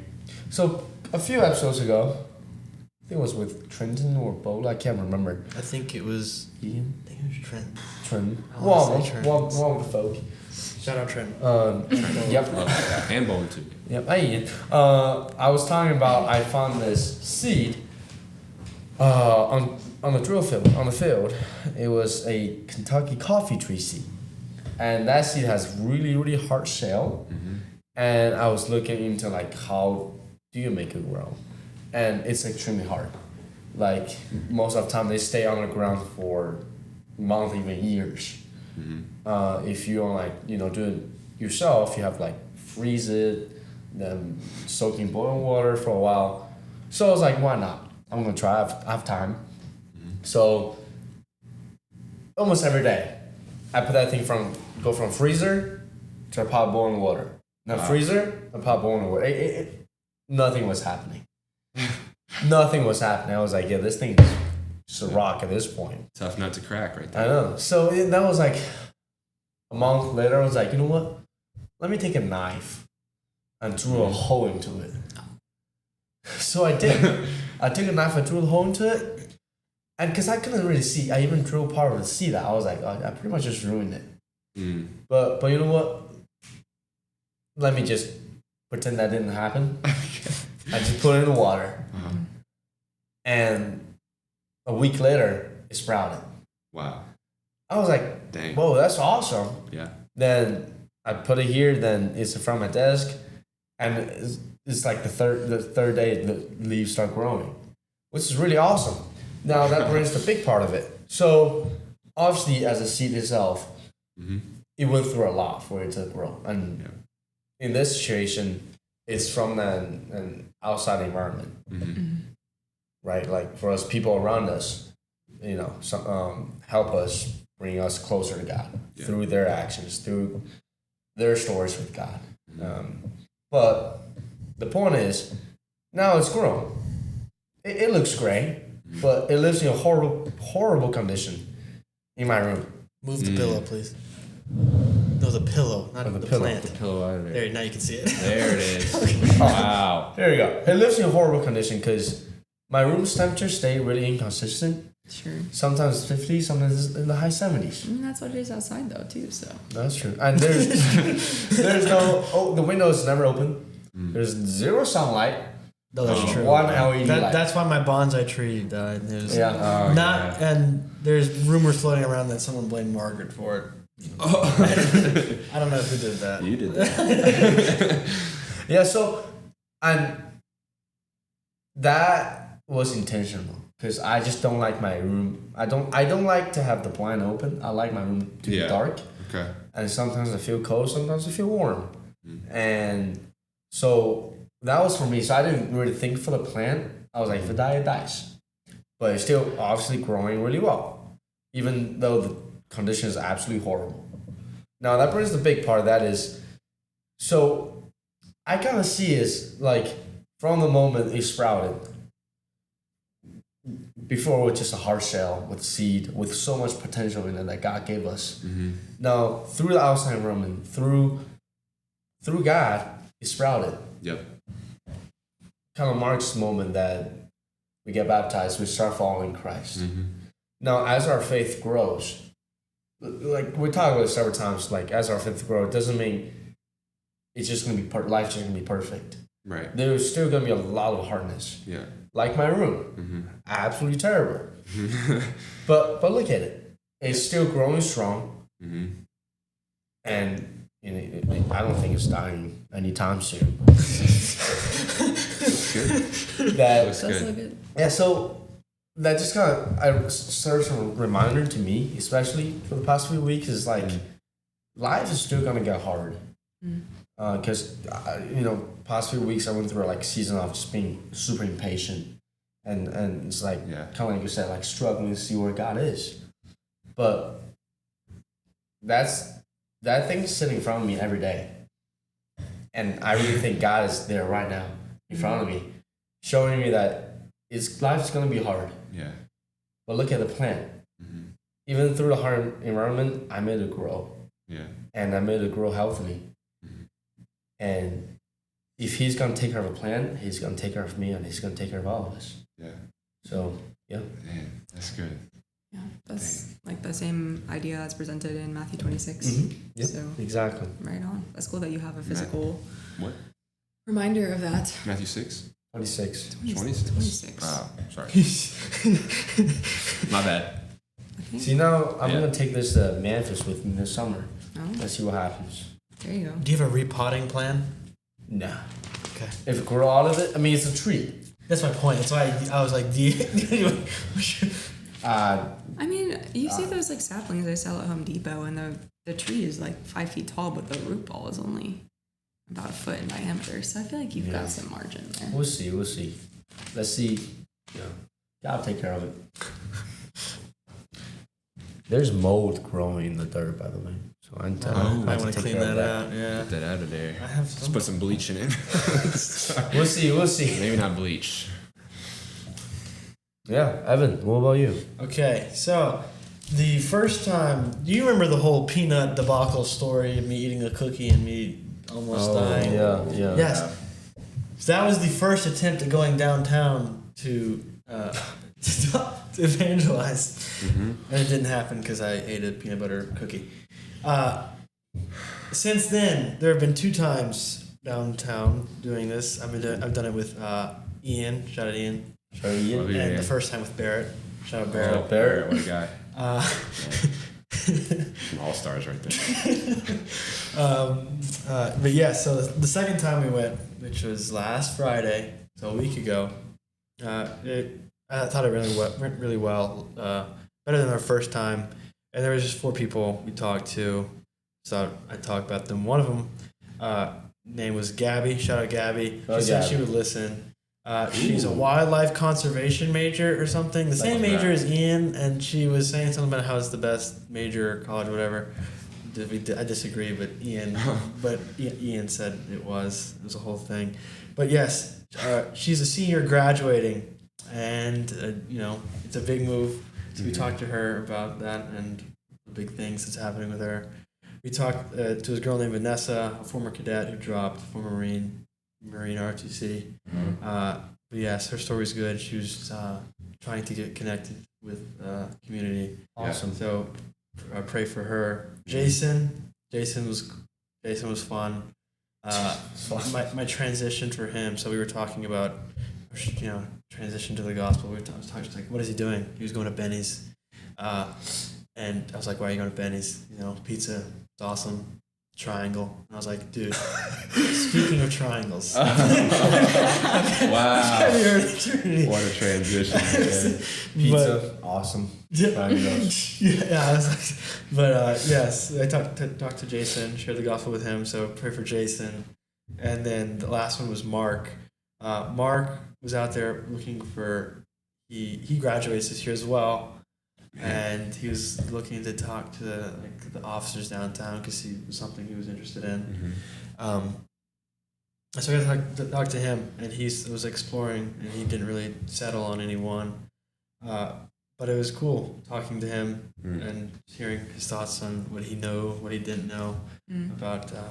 So, a few episodes ago, I think it was with Trenton or Bola, I can't remember. I think it was Ian? I think it was Trent. Trenton. I wanna say One Trent. with the folk. Shout out Trent. Yep. Love that. And bowling too. Yep. Hey, Ian. I was talking about I found this seed on the drill field, on the field. It was a Kentucky coffee tree seed. And that seed has really, really hard shell. And I was looking into like how do you make it grow? And it's extremely hard. Like most of the time they stay on the ground for months, even years. If you don't like, do it yourself, you have to like freeze it, then soak in boiling water for a while. So I was like, why not? I'm gonna try. I have time. So almost every day, I put that thing go from freezer to a pot of boiling water. Now freezer, a pot of boiling water. Nothing was happening. Nothing was happening. I was like, this thing is just a rock at this point. Tough nut to crack right there. I know. So that was like a month later. I was like, you know what? Let me take a knife and drill a hole into it. So I did. I took a knife and drilled a hole into it. And because I couldn't really see, I even drilled part of the seed. I was like, I pretty much just ruined it. But you know what? Let me just pretend that didn't happen. I just put it in the water. And a week later, it sprouted. Wow. I was like, dang. Whoa, that's awesome. Yeah. Then I put it here, then it's in front of my desk. And it's like the third day the leaves start growing, which is really awesome. Now that brings the big part of it. So obviously as a seed itself, it went through a lot for it to grow. And in this situation, it's from an outside environment, right? Like for us, people around us, help us, bring us closer to God through their actions, through their stories with God. But the point is, now it's grown. It looks great, but it lives in a horrible, horrible condition in my room. Move the pillow, please. No, the pillow, not the pillow. plant. The pillow out of there. There, now you can see it. There it is. Wow. There you go. It lives in a horrible condition because my room's temperature stay really inconsistent. Sure. Sometimes 50, sometimes in the high 70s. That's what it is outside though too. So That's true. And there's no the window is never open. There's zero sunlight. No, that's true. One LED light. That's why my bonsai tree died. There's Yeah. and there's rumors floating around that someone blamed Margaret for it. I don't know who did that. You did that. Yeah, so and that was intentional because I just don't like my room. I don't like to have the blind open. I like my room to be dark. Okay. And sometimes I feel cold, sometimes I feel warm. And so that was for me. So I didn't really think for the plant. I was like, if it dies, it dies. But it's still obviously growing really well, even though the condition is absolutely horrible. Now that brings the big part of that is, so I kind of see is like from the moment it sprouted, before it was just a hard shell with seed with so much potential in it that God gave us. Now through the outside environment, through God, it sprouted. Yep. Kind of marks the moment that we get baptized, we start following Christ. Now, as our faith grows, like we talked about it several times, like as our faith grows, it doesn't mean it's just gonna be life's just gonna be perfect. Right. There's still gonna be a lot of hardness. Yeah. Like my room, absolutely terrible. but look at it, it's still growing strong, and you know, I don't think it's dying anytime soon. That's so good. Yeah, so that just kind of serves as a reminder to me, especially for the past few weeks, is like life is still gonna get hard. Because you know, past few weeks I went through like a season of just being super impatient, and it's like kind of like you said, like struggling to see where God is. But that thing's sitting in front of me every day, and I really think God is there right now in front of me, showing me that life's gonna be hard. Yeah. But look at the plant. Even through the hard environment, I made it grow. Yeah. And I made it grow healthily. And if he's gonna take care of a plant, he's gonna take care of me, and he's gonna take care of all of us. Yeah. So yeah. Man, that's good. Yeah, that's like the same idea that's presented in Matthew 26. Yep. So Exactly. right on. That's cool that you have a physical What? reminder of that. Matthew 6? 26. 26. 26. Oh, sorry. My bad. Okay. See, now I'm gonna take this to Memphis with me this summer. Oh, Let's see what happens. there you go. Do you have a repotting plan? Nah. Okay. If it grow out of it, I mean, it's a tree. That's my point. That's why I was like, do you I mean, you see those like saplings they sell at Home Depot, and the tree is like 5 feet tall, but the root ball is only about a foot in diameter. So I feel like you've got some margin there. We'll see. Let's see. Yeah. I'll take care of it. There's mold growing in the dirt, by the way. So I I want to clean that out. Yeah. Get that out of there. I have Let's some. put some bleach in it. We'll see. Maybe not bleach. Yeah, Evan, what about you? Okay, so the first time, do you remember the whole peanut debacle story of me eating a cookie and me almost dying? Yeah. Yes. So that was the first attempt at going downtown to evangelize, and it didn't happen because I ate a peanut butter cookie. Since then, there have been 2 times downtown doing this. I've done it with Ian. Shout out Ian. Oh, yeah. And the first time with Barrett. Shout out Barrett. Oh, Barrett, what a guy. Some all-stars right there. But yeah, so the second time we went, which was last Friday, so a week ago, I thought it went really well, better than our first time. And there was just 4 people we talked to, so I talked about them. One of them, name was Gabby. Shout out Gabby. She said she would listen. She's a wildlife conservation major or something. The same major as Ian, and she was saying something about how it's the best major, college, whatever. I disagree, but Ian said it was a whole thing. But yes, she's a senior graduating, and it's a big move. So we talked to her about that and the big things that's happening with her. We talked to this girl named Vanessa, a former cadet who dropped, former Marine ROTC. But yes, her story's good. She was trying to get connected with community. Awesome. So pray for her. Jason was fun. My transition for him. So we were talking about transition to the gospel. I was talking like, what is he doing? He was going to Benny's, and I was like, why are you going to Benny's? Pizza, it's awesome. triangle. And I was like, dude, speaking of triangles. Wow. Have you heard of Trinity? What a transition. Okay. Pizza, awesome. Triangles. Yeah, I was like, but yes, I talked to Jason, shared the gospel with him, so pray for Jason. And then the last one was Mark. Mark was out there looking for, he graduates this year as well, and he was looking to talk to the officers downtown because it was something he was interested in. So I got to talk to him, and he was exploring, and he didn't really settle on anyone. But it was cool talking to him and hearing his thoughts on what he didn't know about the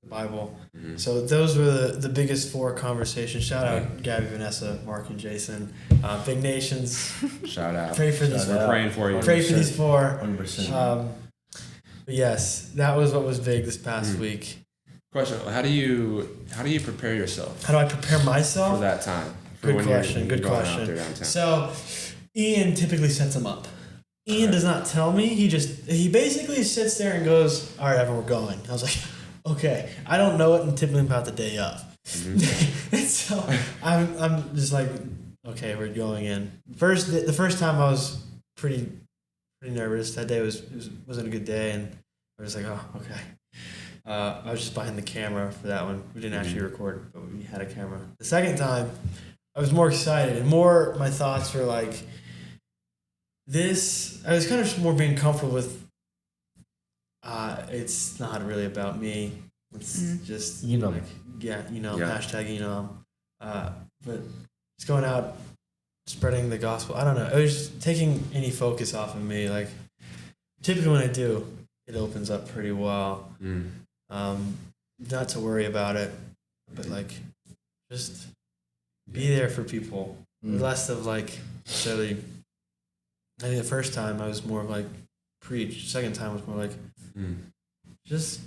Bible. So those were the biggest 4 conversations. Shout out Gabby, Vanessa, Mark, and Jason. Big Nations. Shout out. Pray for these. We're praying for you. Pray for these 4. 100%. But yes, that was what was big this past week. Question: How do you prepare yourself How do I prepare myself? for that time? For Good when question. you're Good going question. Out there downtown? So, Ian typically sets them up. Ian does not tell me. He basically sits there and goes, "All right, everyone, we're going." I was like, "Okay." I don't know it typically about the day of, and so I'm just like, "Okay, we're going in." The first time I was pretty nervous. That day wasn't a good day, and I was like, "Oh, okay." I was just behind the camera for that one. We didn't actually record, but we had a camera. The second time, I was more excited, and my thoughts were like, this, I was kind of just more being comfortable with, it's not really about me. It's just, Enum. hashtag Enum. But just going out, spreading the gospel. I don't know. It was just taking any focus off of me. Like, typically when I do, it opens up pretty well. Not to worry about it, but like, just be there for people. Less of like, necessarily, I think the first time I was more of like preach. Second time was more like just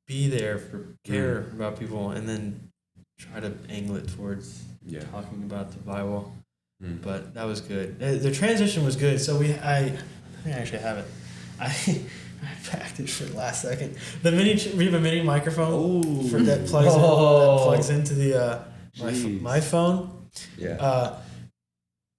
be there care about people, and then try to angle it towards talking about the Bible. But that was good. The transition was good. So I think I actually have it. I packed it for the last second. We have a mini microphone that plugs into the my phone. Yeah.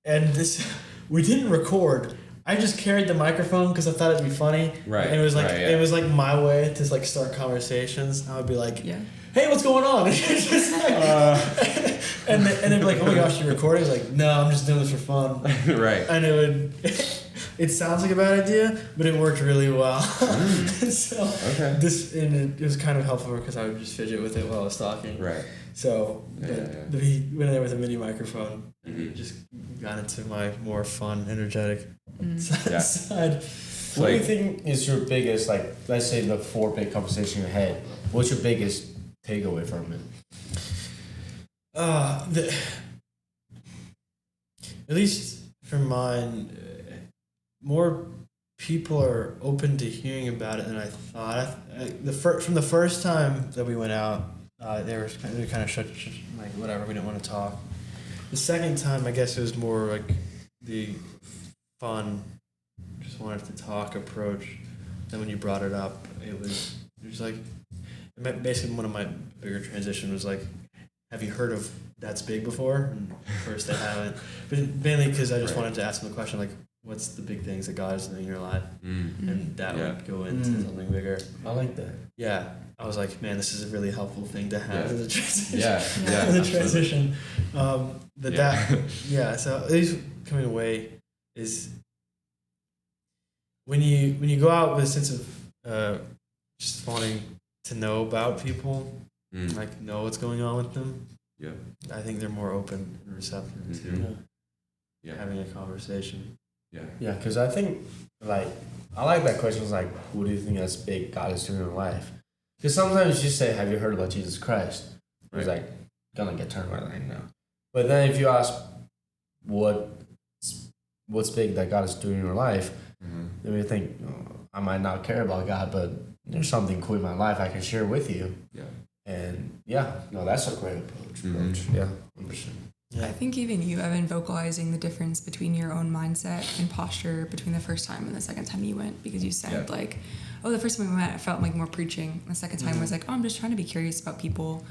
And this, we didn't record. I just carried the microphone because I thought it'd be funny. Right. And it was like it was like my way to like start conversations. I would be like, "Hey, what's going on?" And they'd be like, "Oh my gosh, you're recording?" I was like, "No, I'm just doing this for fun." Right. And it sounds like a bad idea, but it worked really well. So it was kind of helpful because I would just fidget with it while I was talking. Right. So we went in there with a mini microphone and just got into my more fun, energetic side. What do you think is your biggest, like, let's say the 4 big conversations you had, what's your biggest takeaway from it? At least for mine, more people are open to hearing about it than I thought. From the first time that we went out, they were kind of shut, like, whatever, we didn't want to talk. The second time, I guess it was more like the fun, just wanted to talk approach. Then when you brought it up, it was like, basically one of my bigger transitions was like, have you heard of That's Big before? And first I haven't, but mainly because I just wanted to ask them the question, like, what's the big things that God is doing in your life? And that would go into something bigger. I like that. Yeah. I was like, man, this is a really helpful thing to have as a transition. Yeah. Transition. So at least coming away is when you go out with a sense of just wanting to know about people, like know what's going on with them. Yeah. I think they're more open and receptive to having a conversation. Yeah, because I think, like, I like that question. It's like, what do you think that's big God is doing in life? Because sometimes you say, have you heard about Jesus Christ? It's like, gonna get turned right like, no. But then if you ask, what's big that God is doing in your life, then you think, I might not care about God, but there's something cool in my life I can share with you. Yeah. And that's a great approach. Yeah, 100%. I think even you, Evan, vocalizing the difference between your own mindset and posture between the first time and the second time you went, because you said like, oh, the first time we went, I felt like more preaching. The second time was like, oh, I'm just trying to be curious about people.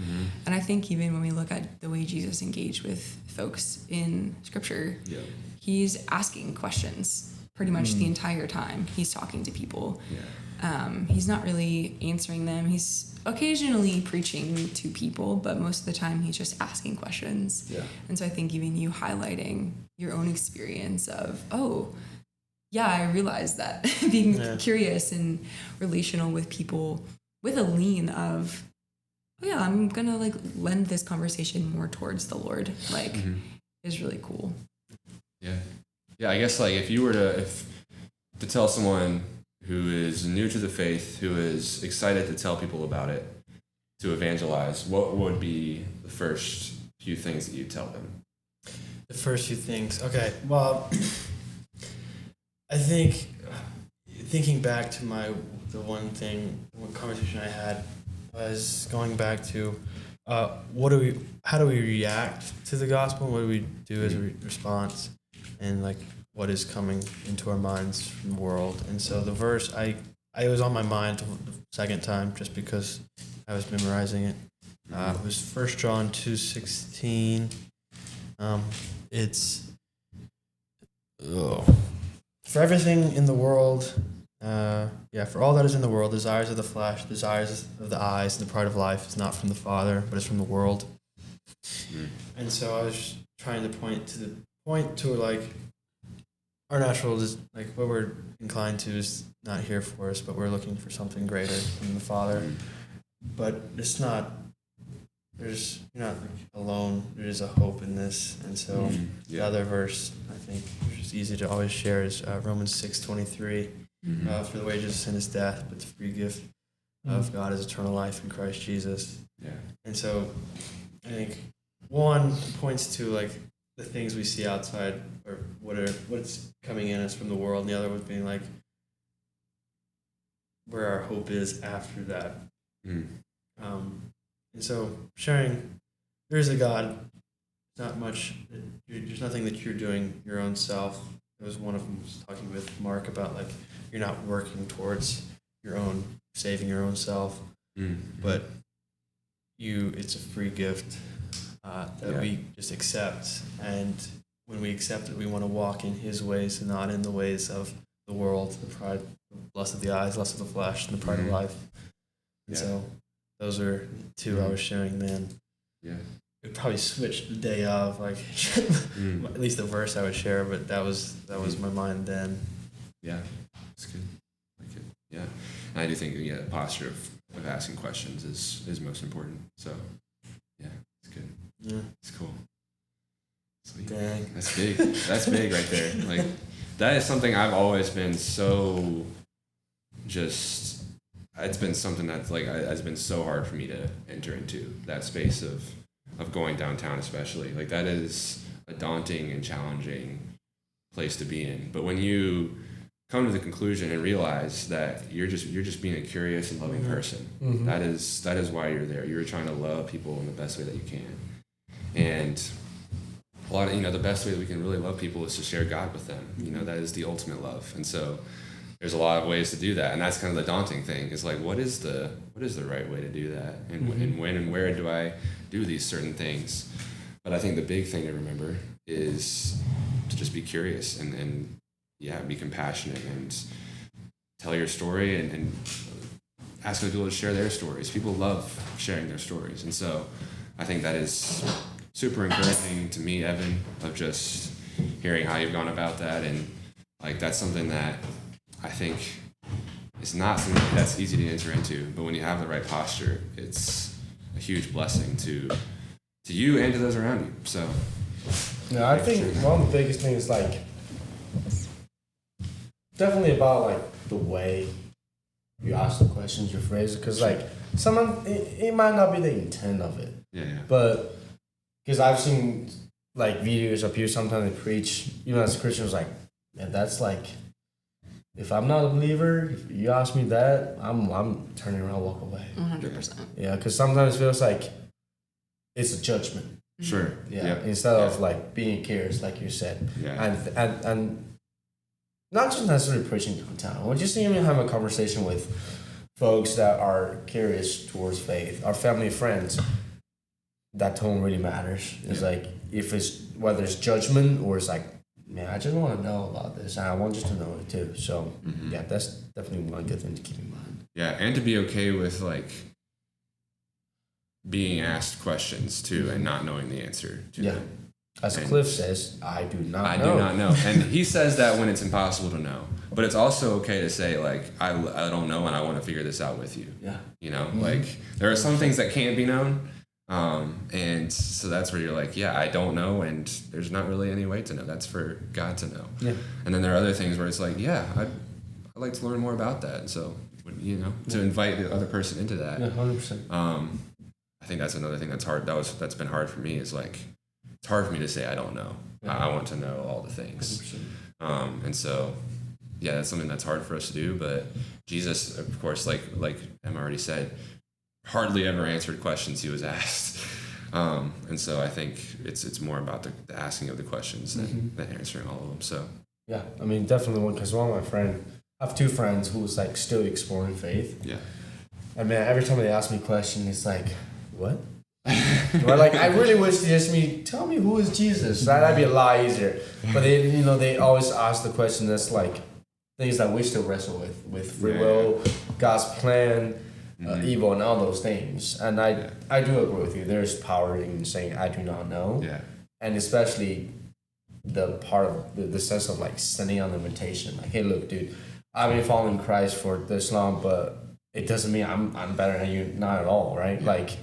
And I think even when we look at the way Jesus engaged with folks in Scripture, he's asking questions pretty much the entire time he's talking to people. He's not really answering them. He's occasionally preaching to people, but most of the time he's just asking questions. And so I think even you highlighting your own experience of, oh, yeah, I realized that being curious and relational with people with a lean of, oh yeah, I'm gonna like lend this conversation more towards the Lord, like is really cool. Yeah, I guess like if you were to tell someone who is new to the faith, who is excited to tell people about it, to evangelize, what would be the first few things that you'd tell them? The first few things. Okay, well, I think thinking back to one conversation I had was going back to how do we react to the gospel? What do we do as a response? And like what is coming into our minds from the world. And so the verse, I was on my mind the second time just because I was memorizing it. It was 1 John 2:16. It's for everything in the world, for all that is in the world, desires of the flesh, desires of the eyes, and the pride of life is not from the Father, but is from the world. And so I was trying to point to like our natural, like what we're inclined to is not here for us, but we're looking for something greater from the Father. But it's not. You're not alone. There is a hope in this, and so the other verse I think which is easy to always share is Romans 6:23. For the wages of sin is death, but the free gift of God is eternal life in Christ Jesus. And so I think one points to like the things we see outside, or what's coming in us from the world, and the other was being like where our hope is after that. And so sharing, there is a God. Not much. There's nothing that you're doing your own self. It was one of them was talking with Mark about like you're not working towards your own saving your own self, but it's a free gift that we just accept. And when we accept it, we want to walk in His ways and not in the ways of the world, the pride, lust of the eyes, lust of the flesh, and the pride of life. And so those are two I was sharing then. It probably switched the day of, like at least the verse I would share, but that was my mind then. Yeah, that's good. I like it. Yeah, and I do think the posture of asking questions is most important. So yeah, it's good. Yeah, it's cool. Sweet. Dang, that's big. That's big right there. Like that is something I've always been so just. It's been something that's like has been so hard for me to enter into that space of going downtown, especially. Like that is a daunting and challenging place to be in. But when you come to the conclusion and realize that you're just being a curious and loving person, that is why you're there. You're trying to love people in the best way that you can. And a lot of the best way that we can really love people is to share God with them. That is the ultimate love. And so there's a lot of ways to do that, and that's kind of the daunting thing. Is like, what is the right way to do that, and when and where do I do these certain things? But I think the big thing to remember is to just be curious and be compassionate and tell your story and ask other people to share their stories. People love sharing their stories, and so I think that is super encouraging to me, Evan, of just hearing how you've gone about that, and like that's something that I think it's not something that's easy to enter into, but when you have the right posture, it's a huge blessing to you and to those around you. So, yeah, I think one of the biggest things is like definitely about like the way you ask the questions, you phrase it, because like someone it might not be the intent of it, but because I've seen like videos of people sometimes they preach, even as Christians, like, man, that's like. If I'm not a believer, if you ask me that, I'm turning around, walk away. 100%. Yeah, because sometimes it feels like it's a judgment. Sure. Yeah. Instead of like being curious, like you said. Yeah. And not just necessarily preaching downtown. Or just even have a conversation with folks that are curious towards faith, our family, friends. That tone really matters. It's like if it's whether it's judgment or it's like, man, I just want to know about this and I want you to know it too. So yeah, that's definitely one good thing to keep in mind. Yeah, and to be okay with like being asked questions too and not knowing the answer to them. As Cliff says, I do not know. I do not know. And he says that when it's impossible to know. But it's also okay to say, like, I don't know and I want to figure this out with you. Yeah. You know, like, there are some things that can't be known. And so that's where you're like, yeah, I don't know and there's not really any way to know. That's for God to know. Yeah. And then there are other things where it's like, yeah, I'd like to learn more about that. And so, you know, to invite the other person into that. Yeah, 100%. I think that's another thing that's hard. That's been hard for me is like, it's hard for me to say I don't know. Yeah. I want to know all the things. And so, yeah, that's something that's hard for us to do. But Jesus, of course, like Emma already said, hardly ever answered questions he was asked. And so I think it's more about the asking of the questions than answering all of them. So yeah, I mean, definitely one, because one of my friends, I have two friends who's like still exploring faith. Yeah. And man, every time they ask me a question, it's like, what? But like, I really wish they just tell me who is Jesus. That'd be a lot easier. But they always ask the question that's like things that we still wrestle with free will, God's plan, evil, and all those things. And I do agree with you. There's power in saying I do not know. Yeah. And especially the part of the sense of like sending out an invitation, like, hey, look, dude, I've been following Christ for this long, but it doesn't mean I'm better than you. Not at all, right? Yeah. Like,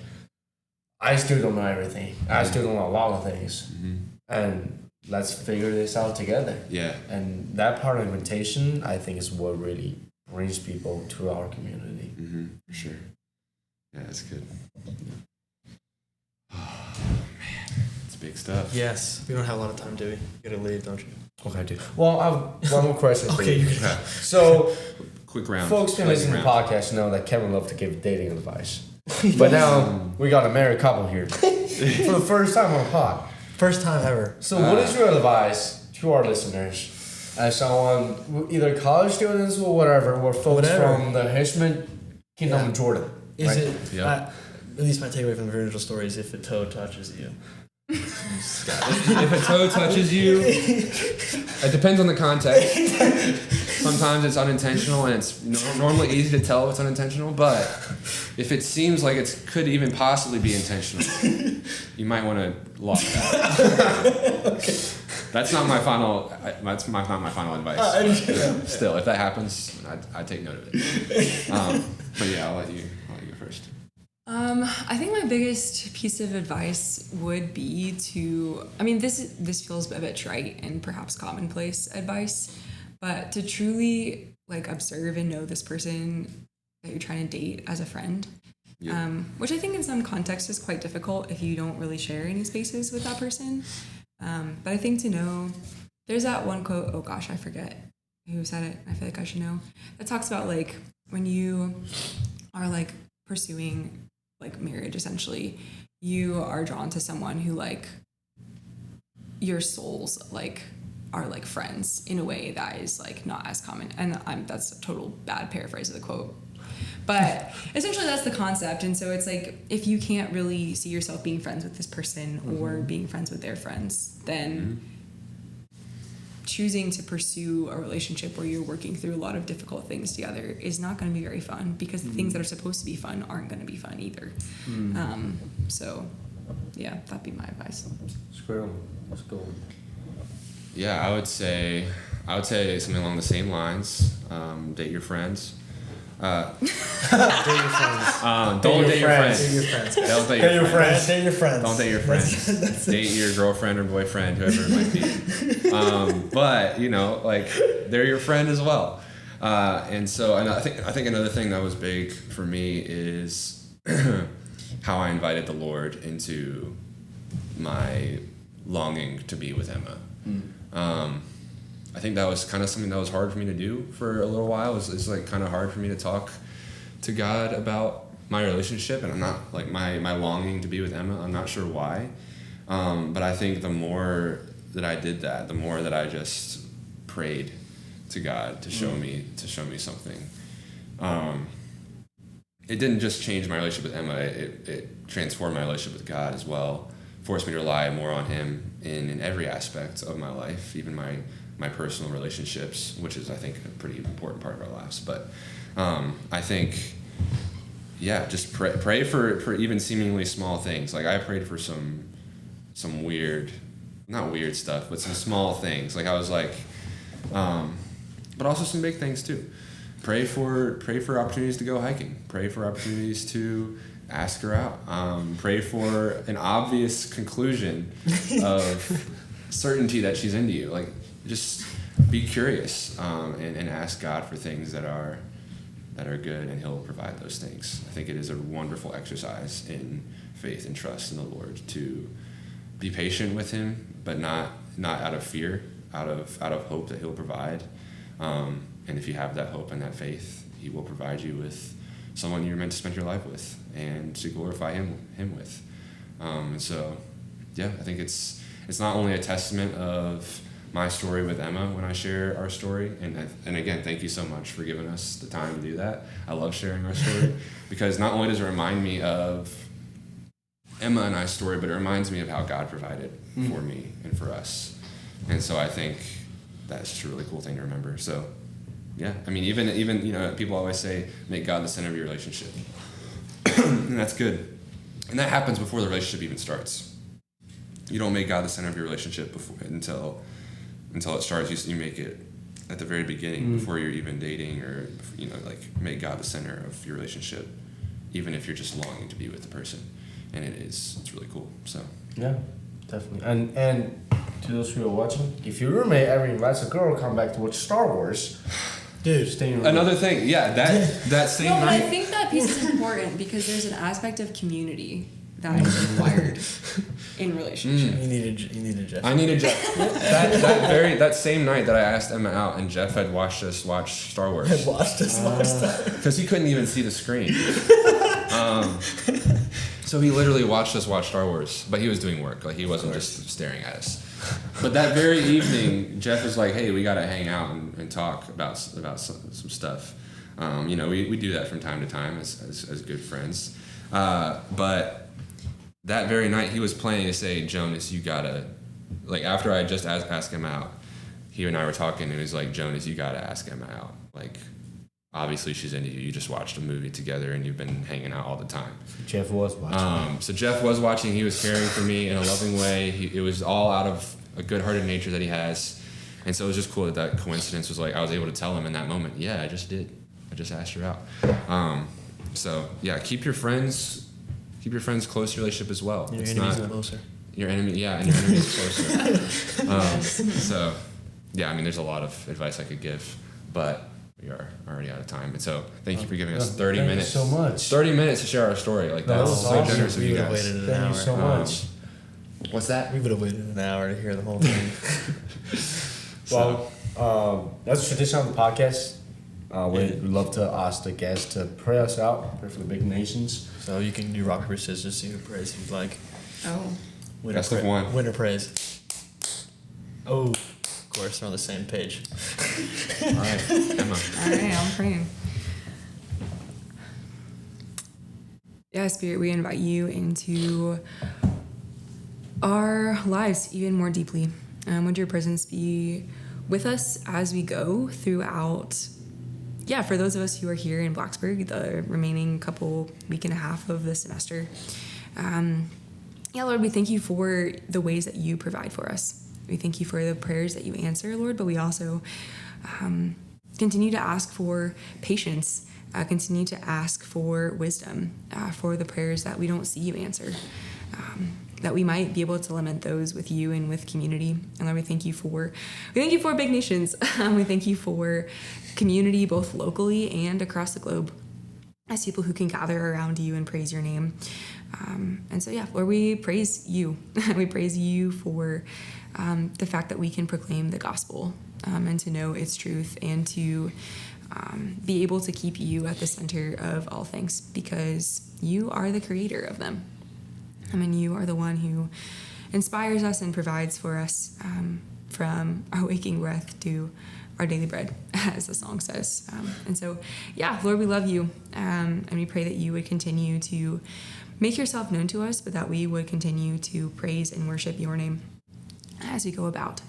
I still don't know everything. I still don't know a lot of things. And let's figure this out together. Yeah. And that part of invitation, I think, is what really brings people to our community. For sure. Yeah, that's good. Oh, man. It's big stuff. Yes. We don't have a lot of time, do we? You gotta leave, don't you? Okay, dude. Well, I have one more question for okay, you. You can. So, quick round. Folks who listen to the podcast know that Kevin loves to give dating advice. But now we got a married couple here for the first time on a pod. First time ever. So what is your advice to our listeners as someone, either college students or whatever, or folks from the Hitchman Kingdom of Jordan? Is it, at least my takeaway from the original story is if a toe touches you. If a toe touches you, it depends on the context. Sometimes it's unintentional and it's normally easy to tell if it's unintentional, but if it seems like it could even possibly be intentional, you might want to lock that. Okay. That's not my final. That's not my final advice. Still, if that happens, I take note of it. But yeah, I'll let you go first. I think my biggest piece of advice would be to, I mean, this feels a bit trite and perhaps commonplace advice, but to truly like observe and know this person that you're trying to date as a friend, which I think in some contexts is quite difficult if you don't really share any spaces with that person. But I think to know, there's that one quote, oh gosh, I forget who said it, I feel like I should know, that talks about like when you are like pursuing like marriage, essentially, you are drawn to someone who like your souls like are like friends in a way that is like not as common. And that's a total bad paraphrase of the quote. But essentially that's the concept. And so it's like, if you can't really see yourself being friends with this person or being friends with their friends, then choosing to pursue a relationship where you're working through a lot of difficult things together is not going to be very fun, because the things that are supposed to be fun aren't going to be fun either. So yeah, that'd be my advice. Squirrel, let's go. Yeah, I would say something along the same lines. Date your friends. Date your friends. Don't date your friends. Date your friends. Don't date your friends. Date your friends. Don't date your friends. Date your girlfriend or boyfriend, whoever it might be. But you know, like, they're your friend as well. And I think another thing that was big for me is how I invited the Lord into my longing to be with Emma. I think that was kind of something that was hard for me to do for a little while. It's like kind of hard for me to talk to God about my relationship, and I'm not like my longing to be with Emma. I'm not sure why. But I think the more that I did that, the more that I just prayed to God to show me something. It didn't just change my relationship with Emma, it transformed my relationship with God as well, forced me to rely more on him in every aspect of my life, even my personal relationships, which is, I think, a pretty important part of our lives. But I think, just pray for even seemingly small things. Like I prayed for some weird, not weird stuff, but some small things. Like I was like, but also some big things too. Pray for opportunities to go hiking. Pray for opportunities to ask her out. Pray for an obvious conclusion of certainty that she's into you. Like, just be curious and ask God for things that are good, and He'll provide those things. I think it is a wonderful exercise in faith and trust in the Lord to be patient with Him, but not out of fear, out of hope that He'll provide. And if you have that hope and that faith, He will provide you with someone you're meant to spend your life with and to glorify Him with. And so, I think it's not only a testament of my story with Emma when I share our story, and again, thank you so much for giving us the time to do that. I love sharing our story because not only does it remind me of Emma and I's story, but it reminds me of how God provided for me and for us. And so I think that's just a really cool thing to remember. So, I mean, even people always say, make God the center of your relationship. And that's good. And that happens before the relationship even starts. You don't make God the center of your relationship until it starts. You make it at the very beginning, before you're even dating, or make God the center of your relationship, even if you're just longing to be with the person. And it's really cool. So yeah, definitely. And to those who are watching, if your roommate ever invites a girl to come back to watch Star Wars, dude, stay in your room. Another thing, that same No, but I night. think that piece is important because there's an aspect of community that is required in relationship. You needed Jeff. I needed Jeff. that same night that I asked Emma out, and Jeff had watched us watch Star Wars. I watched us watch Star Wars. Because he couldn't even see the screen. So he literally watched us watch Star Wars, but he was doing work. Like, he wasn't just staring at us. But that very evening, Jeff was like, hey, we got to hang out and talk about some stuff. We do that from time to time as good friends. But that very night, he was planning to say, Jonas, you got to, like, after I just asked him out, he and I were talking, and he was like, Jonas, you got to ask Emma out. Like, obviously she's into you. You just watched a movie together and you've been hanging out all the time. Jeff was watching. So Jeff was watching. He was caring for me in a loving way. It was all out of a good-hearted nature that he has. And so it was just cool that coincidence was like, I was able to tell him in that moment, I just did. I just asked her out. Keep your friends close to your relationship as well. Your enemy's closer. Your enemy, and your enemy's closer. There's a lot of advice I could give, but we are already out of time. And so thank you for giving us 30 minutes. Thank you so much. 30 minutes to share our story. Like, that's was so awesome. generous of We you would have guys. waited an Thank hour. you so much. What's that? We would have waited an hour to hear the whole thing. Well, that's a tradition on the podcast. We love to ask the guests to pray us out, pray for the big nations. So you can do rock, paper, scissors, see who prays if you'd like. Oh. Best of one. Winner prays. Oh, of course, we're on the same page. All right, Emma. All right, I'm praying. Yeah, Spirit, we invite you into our lives even more deeply. Would your presence be with us as we go throughout, for those of us who are here in Blacksburg, the remaining week and a half of the semester. Lord, we thank you for the ways that you provide for us. We thank you for the prayers that you answer, Lord, but we also continue to ask for patience, continue to ask for wisdom, for the prayers that we don't see you answer, that we might be able to lament those with you and with community. And Lord, we thank you for Big Nations. We thank you for community, both locally and across the globe, as people who can gather around you and praise your name. Lord, we praise you. We praise you for the fact that we can proclaim the gospel and to know its truth and to be able to keep you at the center of all things, because you are the creator of them. You are the one who inspires us and provides for us from our waking breath to our daily bread, as the song says. And so, yeah, Lord, we love you, and we pray that you would continue to make yourself known to us, but that we would continue to praise and worship your name as we go about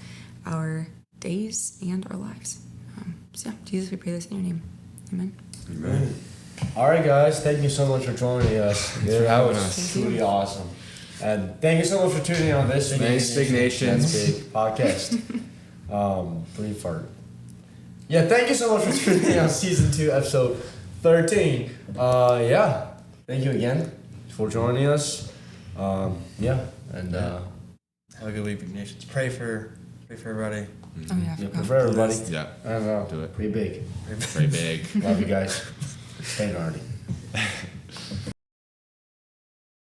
our days and our lives. So, yeah, Jesus, we pray this in your name. Amen. Amen. All right, guys. Thank you so much for joining us. That was Thank truly you. awesome. And thank you so much for tuning in on this Thanks, Big Nation. That's Big podcast. Pretty fart. Yeah, thank you so much for tuning in on season 2, episode 13. Yeah, thank you again for joining us. Yeah, and Have a good week, Big Nations. Pray for everybody. Oh, yeah, I yeah, forgot. for everybody. Yeah. I don't know. Do it. Pretty big. Very big. Love you guys. Stay nerdy.